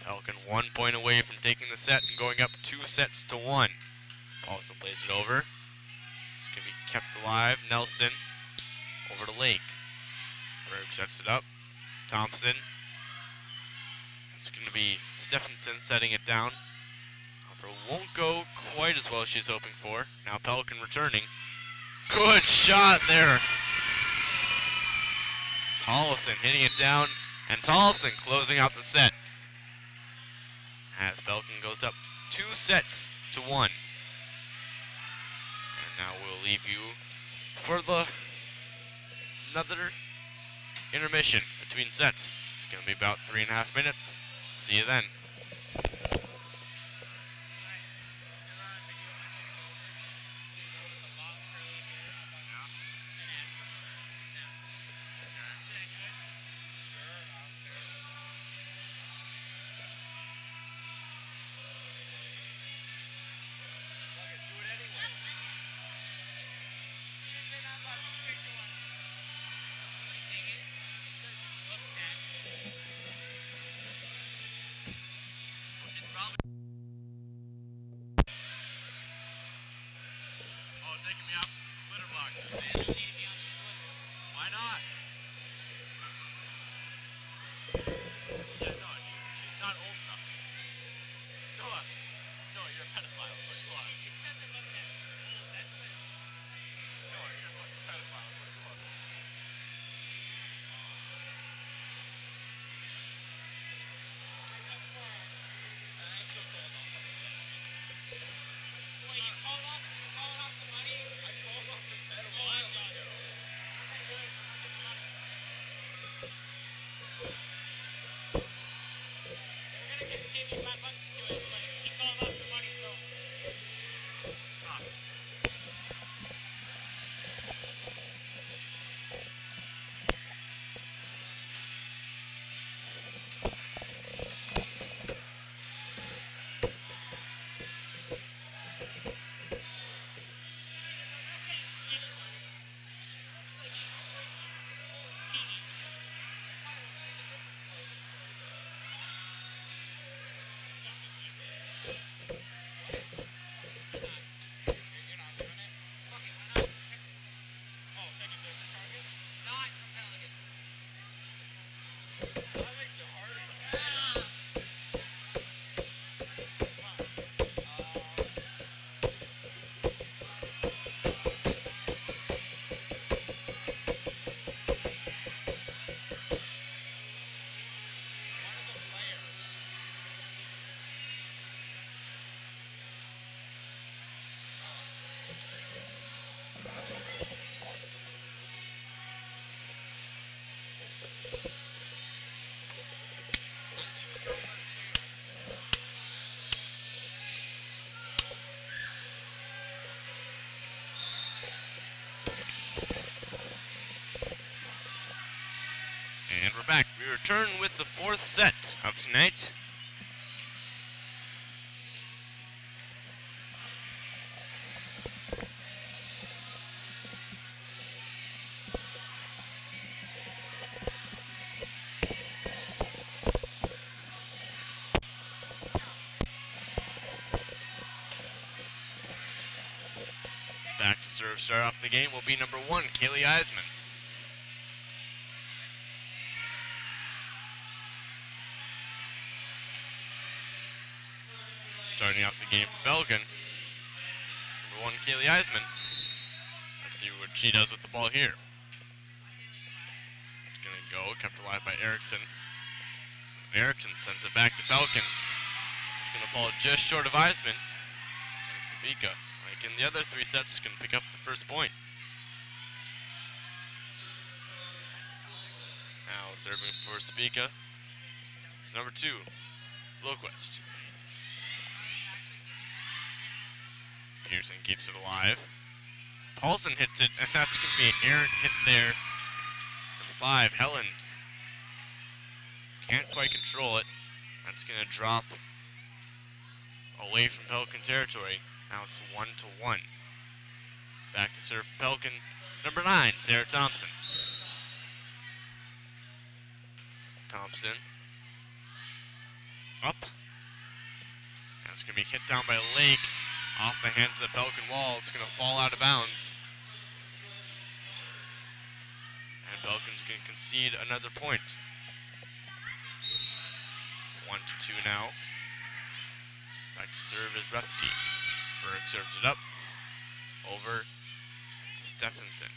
Pelican 1 point away from taking the set and going up 2-1. Paulson plays it over. It's going to be kept alive. Nelson over to Lake. Berg sets it up. Thompson. It's going to be Stephenson setting it down. However, won't go quite as well as she's hoping for. Now Pelican returning. Good shot there. Tollefson hitting it down. And Tollefson closing out the set. As Pelican goes up 2-1. And now we'll leave you for another intermission between sets. It's going to be about 3.5 minutes. See you then. Taking me off the splitter box. Why not? Yeah, no, she's not old enough. Noah, no, you're a pedophile. She just doesn't look that old. That's the... Noah, you're a fucking pedophile. That's what you are. Well, you called off the money. I called off the bed a Oh, while I got ago. it. And we're back. We return with the fourth set of tonight. Back to serve, start off the game will be number 1, Kaylee Eisman. Starting off the game for Belkin. Number 1, Kaylee Eisman. Let's see what she does with the ball here. It's going to go, kept alive by Erickson. Erickson sends it back to Belkin. It's going to fall just short of Eisman. And Sebeka, like in the other 3 sets, is going to pick up the first point. Now serving for Sebeka. It's number 2, Loquist. Pearson keeps it alive. Paulson hits it, and that's going to be an errant hit there. Number 5, Helland. Can't quite control it. That's going to drop away from Pelican territory. Now it's 1-1. Back to serve for Pelican. Number 9, Sarah Thompson. Thompson. Up. That's going to be hit down by Lake. Off the hands of the Pelican wall. It's going to fall out of bounds. And Pelican's going to concede another point. It's 1-2 now. Back to serve is Rethke. Berg serves it up. Over Stephenson.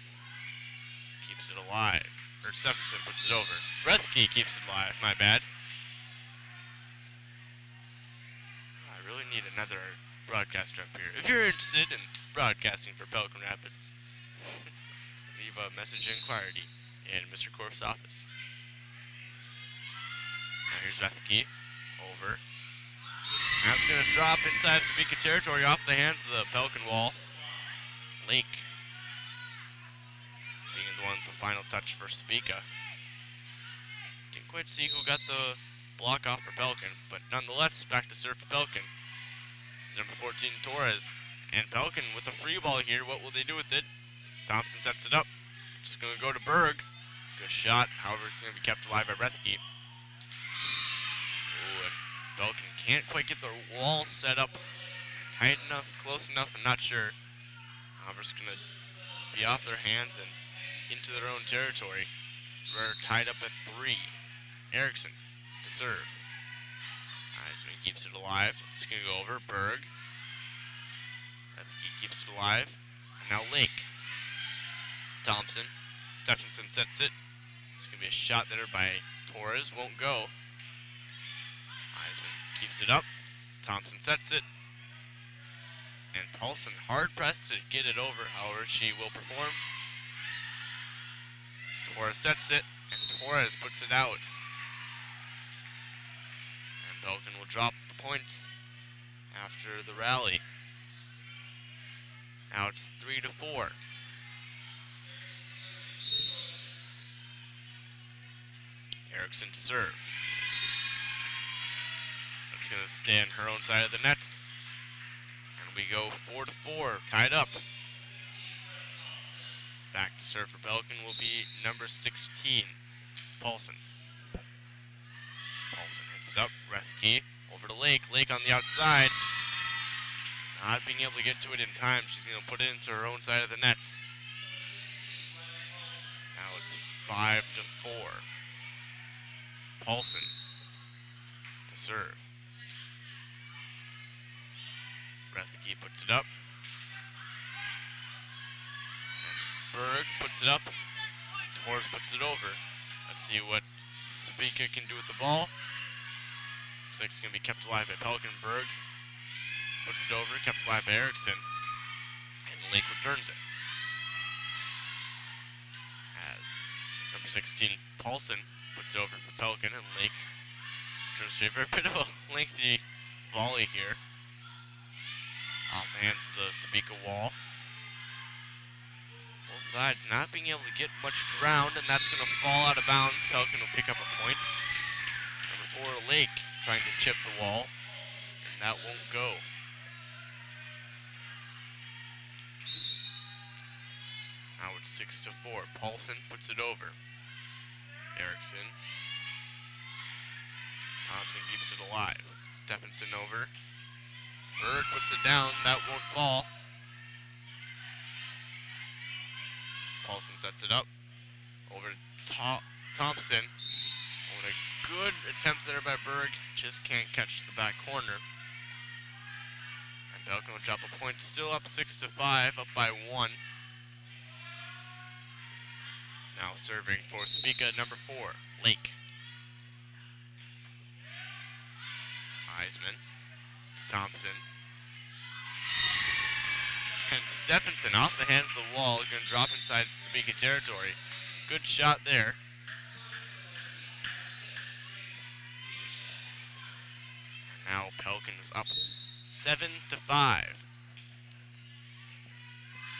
Keeps it alive. Or Stephenson puts it over. Rethke keeps it alive, my bad. I really need another broadcaster up here. If you're interested in broadcasting for Pelican Rapids, leave a message inquiry in Mr. Korf's office. Now here's Rethke. Over. Now it's going to drop inside Sebeka territory off the hands of the Pelican wall. Lake being the one with the final touch for Sebeka. Didn't quite see who got the block off for Pelican, but nonetheless, back to serve for Pelican. It's number 14, Torres. And Pelican with a free ball here. What will they do with it? Thompson sets it up. Just going to go to Berg. Good shot. However, it's going to be kept alive by Rethke. Oh, and Pelican can't quite get the wall set up tight enough, close enough. I'm not sure. However, it's going to be off their hands and into their own territory. We're tied up at 3. Erickson to serve. Eisman keeps it alive. It's going to go over. Berg. Rethke keeps it alive. And now Lake. Thompson. Stephenson sets it. It's going to be a shot there by Torres. Won't go. Eisman keeps it up. Thompson sets it. And Paulson hard pressed to get it over. However, she will perform. Torres sets it. And Torres puts it out. Pelican will drop the point after the rally. Now it's 3-4. Erickson to serve. That's going to stay on her own side of the net. And we go 4-4, tied up. Back to serve for Pelican will be number 16, Paulson. Paulson hits it up. Rethke over to Lake. Lake on the outside. Not being able to get to it in time. She's going to put it into her own side of the net. Now it's 5-4. Paulson to serve. Rethke puts it up. And Berg puts it up. Torres puts it over. Let's see what Sebeka can do with the ball. Looks like it's going to be kept alive by Pelican. Berg puts it over, kept alive by Erickson. And Lake returns it. As number 16, Paulson, puts it over for Pelican, and Lake returns straight for a bit of a lengthy volley here. Off the hands of the Sebeka wall. Both sides not being able to get much ground, and that's going to fall out of bounds. Pelican will pick up a point. Number 4, Lake, trying to chip the wall, and that won't go. Now it's 6-4. Paulson puts it over. Erickson. Thompson keeps it alive. Stephenson over. Berg puts it down. That won't fall. Paulson sets it up. Over to Thompson. What a good attempt there by Berg. Just can't catch the back corner. And Pelican will drop a point. Still up 6-5. Up by 1. Now serving for Sebeka, number 4, Lake. Heisman to Thompson. And Stephenson off the hands of the wall, going to drop inside Sebeka territory. Good shot there. And now Pelican is up 7-5.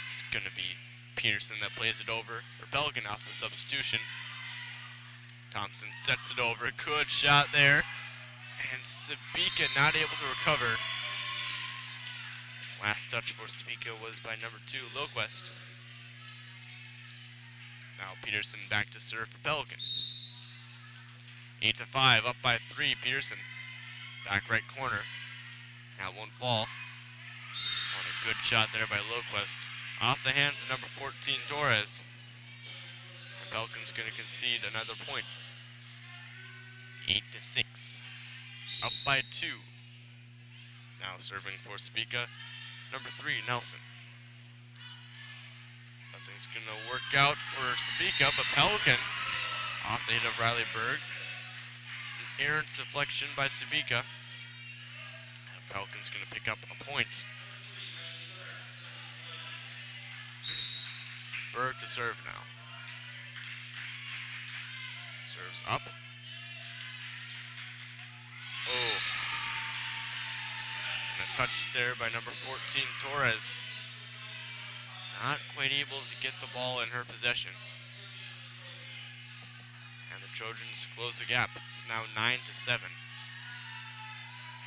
It's going to be Peterson that plays it over for Pelican off the substitution. Thompson sets it over. Good shot there. And Sebeka not able to recover. Last touch for Sebeka was by number 2, Loquest. Now Peterson back to serve for Pelican. 8-5, up by 3, Peterson. Back right corner. That won't fall. What a good shot there by Loquest. Off the hands of number 14, Torres. And Pelican's going to concede another point. 8-6. Up by 2. Now serving for Sebeka, number 3, Nelson. Nothing's going to work out for Sebeka, but Pelican, off the hit of Riley Berg. An errant deflection by Sebeka. And Pelican's going to pick up a point. Berg to serve now. Serves up. Oh. And a touch there by number 14, Torres. Not quite able to get the ball in her possession. And the Trojans close the gap. It's now 9-7.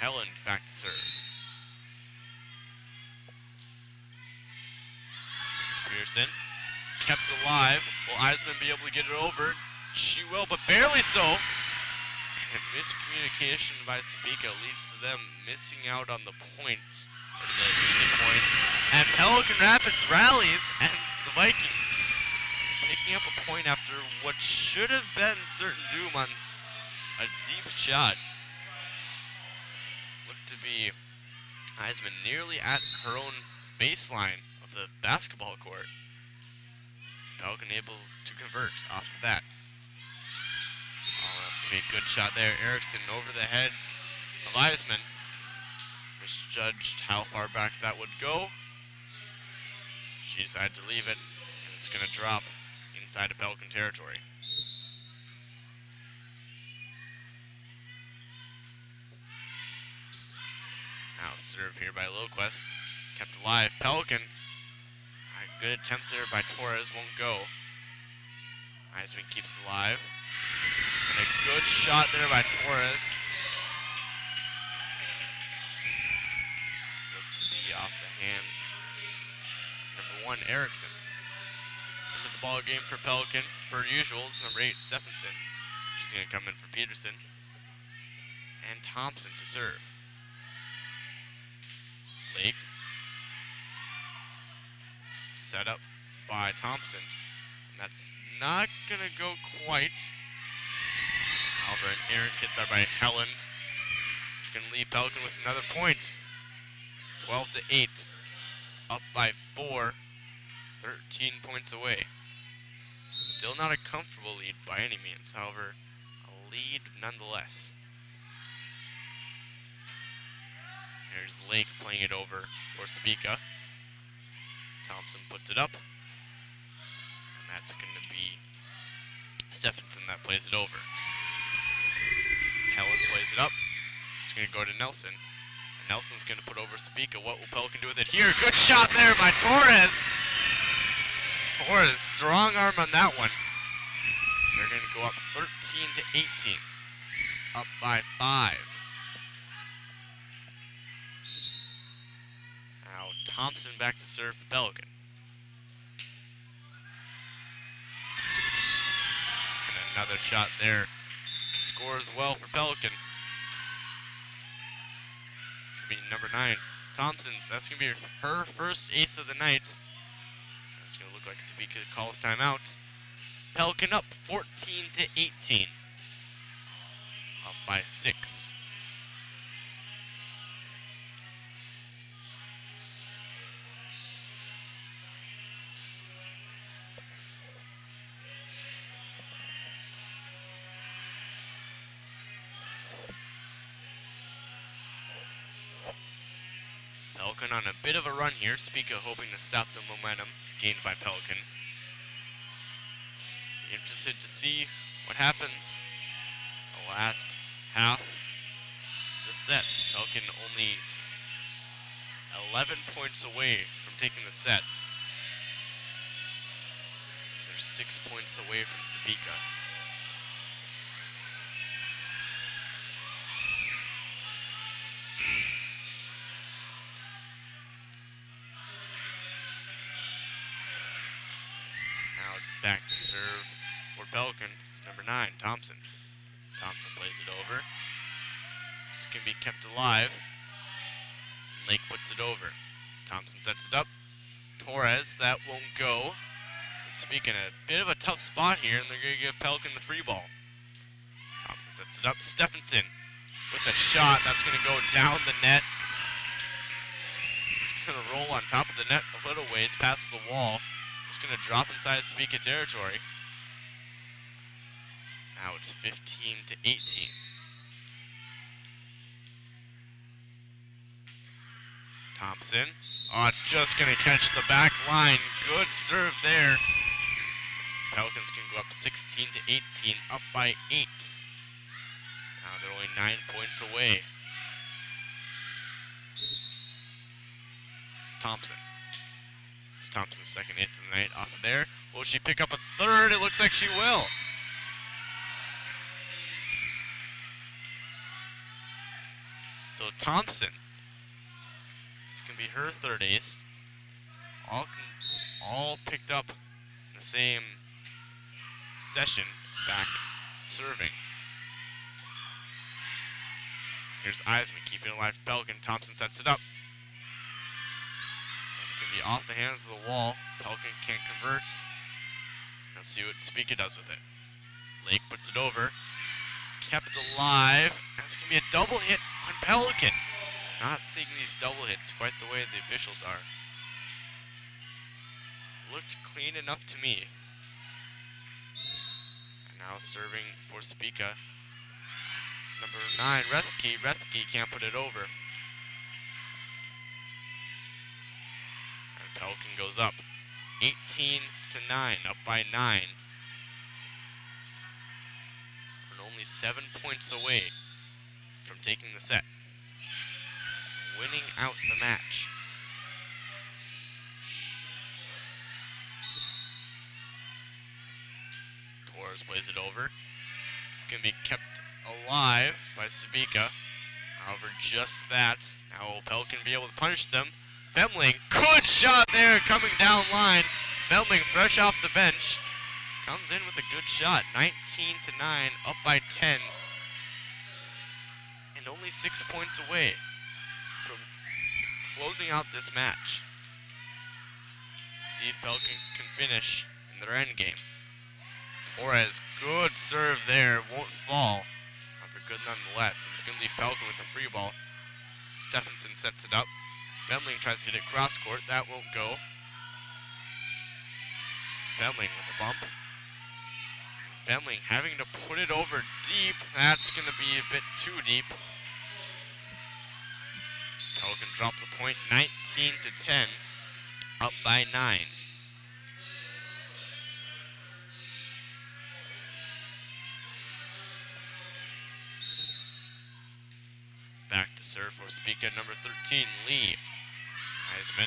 Helland back to serve. Pearson. Kept alive. Will Eisman be able to get it over? She will, but barely so. And miscommunication by Sebeka leads to them missing out on the point, or the easy point. And Pelican Rapids rallies, and the Vikings picking up a point after what should have been certain doom on a deep shot. Looked to be Eisman nearly at her own baseline of the basketball court. Pelican able to convert off of that. Oh, that's going to be a good shot there. Erickson over the head of Eisman. Misjudged how far back that would go. She decided to leave it, and it's going to drop inside of Pelican territory. Now serve here by Loquest. Kept alive. Pelican. A good attempt there by Torres. Won't go. Eisman keeps alive. And a good shot there by Torres. Looked to be off the hands. Number 1, Erickson. Into the ball game for Pelican. Per usual, it's number 8, Stephenson. She's going to come in for Peterson. And Thompson to serve. Lake. Set up by Thompson. And that's not going to go quite. However, an errant hit there by Helland. It's going to leave Pelican with another point. 12-8. Up by 4. 13 points away. Still not a comfortable lead by any means. However, a lead nonetheless. Here's Lake playing it over for Sebeka. Thompson puts it up. And that's going to be Stephenson that plays it over. Helen plays it up. It's going to go to Nelson. And Nelson's going to put over Sebeka. What will Pelican do with it here? Good shot there by Torres. Torres, strong arm on that one. They're going to go up 13 to 18. Up by 5. Now Thompson back to serve for Pelican. And another shot there. Scores well for Pelican. It's going to be number 9. Thompson's, that's going to be her first ace of the night. It's going to look like Sebeka calls timeout. Pelican up 14 to 18. Up by 6. Pelican on a bit of a run here. Sebeka hoping to stop the momentum gained by Pelican. Be interested to see what happens the last half of the set. Pelican only 11 points away from taking the set. They're 6 points away from Sebeka. Back to serve for Pelican. It's number 9, Thompson. Thompson plays it over. It's going to be kept alive. Lake puts it over. Thompson sets it up. Torres, that won't go. Speaking a bit of a tough spot here, and they're going to give Pelican the free ball. Thompson sets it up. Stephenson with a shot. That's going to go down the net. It's going to roll on top of the net a little ways past the wall. It's going to drop inside Sebeka territory. Now it's 15 to 18. Thompson. Oh, it's just going to catch the back line. Good serve there. Pelicans can go up 16 to 18, up by 8. Now they're only 9 points away. Thompson. It's Thompson's second ace of the night off of there. Will she pick up a third? It looks like she will. So Thompson, this is going to be her third ace. All picked up in the same session, back serving. Here's Eisman keeping it alive for Pelican. Thompson sets it up. It's going to be off the hands of the wall. Pelican can't convert. Let's see what Sebeka does with it. Lake puts it over. Kept alive. That's going to be a double hit on Pelican. Not seeing these double hits quite the way the officials are. Looked clean enough to me. And now serving for Sebeka. Number 9, Rethke. Rethke can't put it over. And Pelican goes up. 18 to 9, up by 9. And only 7 points away from taking the set. Winning out the match. Torres plays it over. It's going to be kept alive by Sebeka. However, just that. Now will Pelican be able to punish them? Femling, good shot there coming down line. Femling fresh off the bench. Comes in with a good shot. 19 to 9, up by 10. And only 6 points away from closing out this match. See if Pelican can finish in their end game. Torres, good serve there, won't fall. However, good nonetheless. He's going to leave Pelican with the free ball. Stephenson sets it up. Femling tries to hit it cross court. That won't go. Femling with the bump. Femling having to put it over deep. That's going to be a bit too deep. Pelican drops a point, 19 to 10, up by 9. Back to serve for Sebeka, number 13, Lee. Eisman.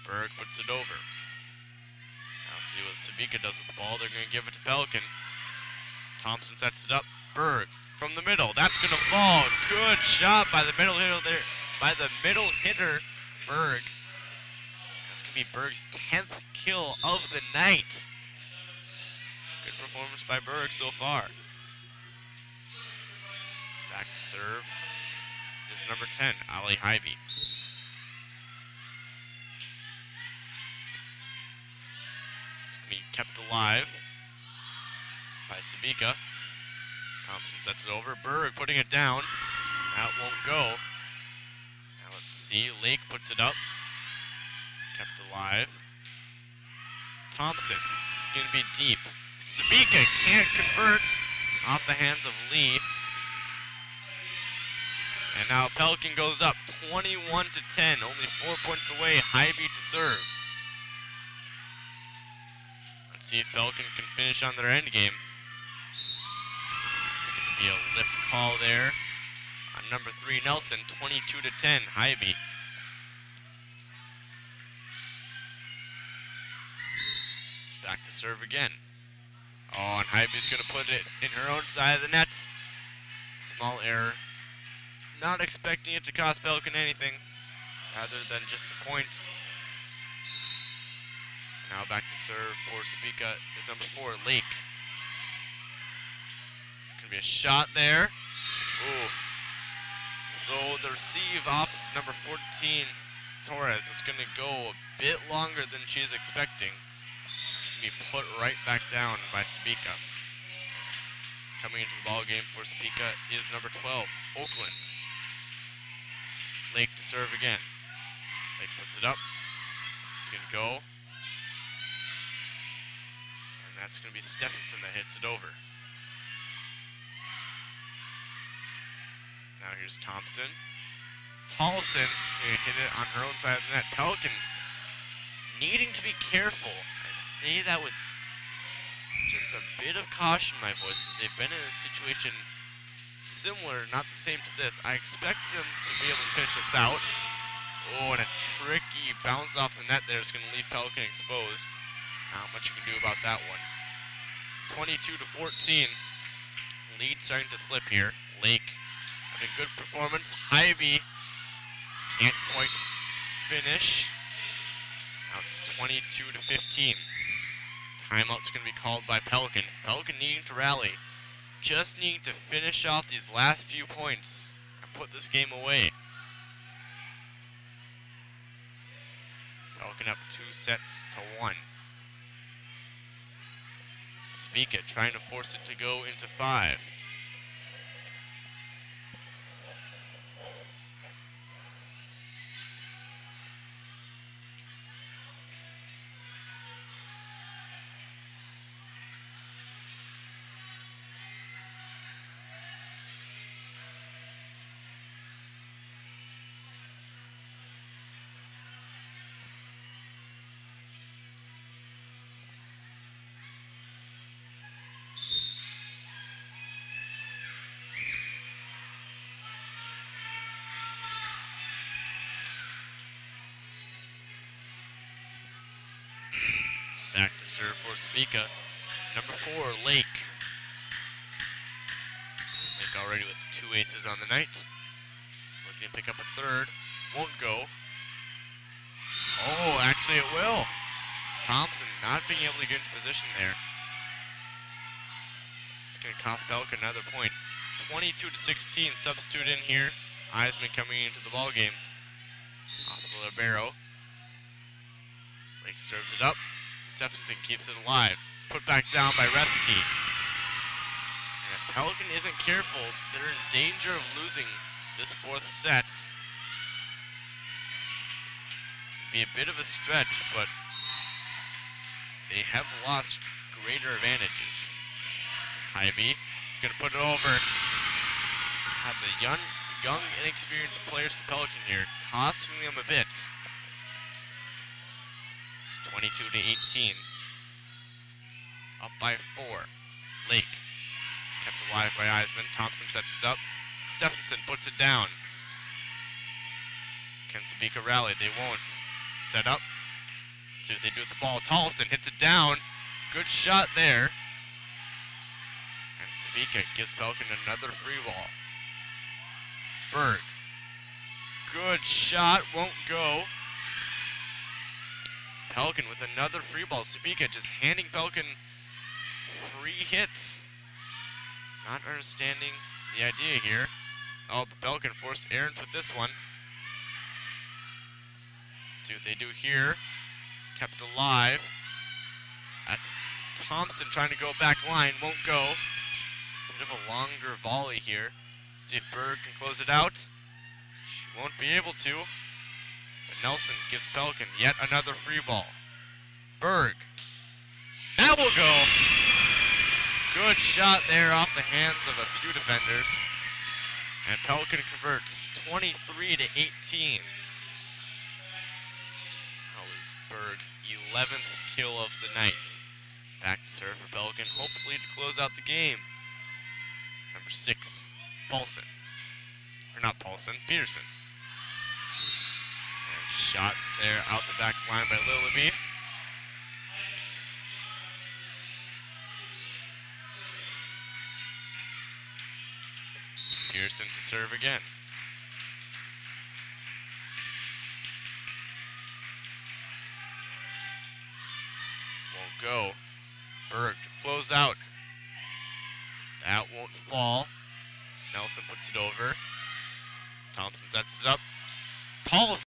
Berg puts it over. Now see what Sebeka does with the ball. They're going to give it to Pelican. Thompson sets it up. Berg from the middle. That's going to fall. Good shot by the middle hitter there. Berg. That's going to be Berg's 10th kill of the night. Good performance by Berg so far. Back to serve is number 10, Ali Hyvee. It's going to be kept alive by Sebeka. Thompson sets it over. Berg putting it down. That won't go. Now let's see. Lake puts it up. Kept alive. Thompson. It's going to be deep. Sebeka can't convert off the hands of Lee. And now Pelican goes up 21-10. Only 4 points away. Hyvee to serve. Let's see if Pelican can finish on their end game. It's going to be a lift call there on number 3, Nelson. 22-10, Hyvee. Back to serve again. Oh, and Hybe's going to put it in her own side of the net. Small error. Not expecting it to cost Pelican anything other than just a point. Now back to serve for Sebeka is number 4, Lake. It's going to be a shot there. Ooh. So the receive off of number 14, Torres, is going to go a bit longer than she's expecting. It's going to be put right back down by Sebeka. Coming into the ball game for Sebeka is number 12, Oakland. Lake to serve again. Lake puts it up. It's going to go. And that's going to be Stephenson that hits it over. Now here's Thompson. Tolleson hit it on her own side of the net. Pelican needing to be careful. I say that with just a bit of caution in my voice because they've been in a situation similar, not the same to this. I expect them to be able to finish this out. Oh, and a tricky bounce off the net there is going to leave Pelican exposed. Not much you can do about that one. 22-14. Lead starting to slip here. Lake having a good performance. Hyvee can't quite finish. Now it's 22-15. Timeout's going to be called by Pelican. Pelican needing to rally. Just needing to finish off these last few points and put this game away. Pelican up 2-1. Sebeka trying to force it to go into 5. Back to serve for Sebeka. Number 4, Lake. Lake already with 2 aces on the night. Looking to pick up a third. Won't go. Oh, actually it will. Thompson not being able to get into position there. It's going to cost Pelican another point. 22-16, substitute in here. Eisman coming into the ball game. Off of the libero. Lake serves it up. Stephenson keeps it alive. Put back down by Rethke. And if Pelican isn't careful, they're in danger of losing this 4th set. It'd be a bit of a stretch, but they have lost greater advantages. Hyvee is going to put it over. Have the young, inexperienced players for Pelican here, costing them a bit. 22-18. Up by 4. Lake kept alive by Eisman. Thompson sets it up. Stephenson puts it down. Can Sebeka rally? They won't. Set up. See what they do with the ball. Tolson hits it down. Good shot there. And Sebeka gives Pelican another free ball. Berg. Good shot. Won't go. Pelican with another free ball. Sebeka just handing Pelican free hits. Not understanding the idea here. Oh, but Pelican forced Aaron with this one. See what they do here. Kept alive. That's Thompson trying to go back line. Won't go. Bit of a longer volley here. See if Berg can close it out. She won't be able to. But Nelson gives Pelican yet another free ball. Berg. That will go. Good shot there off the hands of a few defenders. And Pelican converts 23 to 18. That was Berg's 11th kill of the night. Back to serve for Pelican, hopefully to close out the game. Number 6, Paulson. Or not Paulson, Peterson. And shot there out the back line by Lillaby. Pearson to serve again. Won't go. Berg to close out. That won't fall. Nelson puts it over. Thompson sets it up. Tolson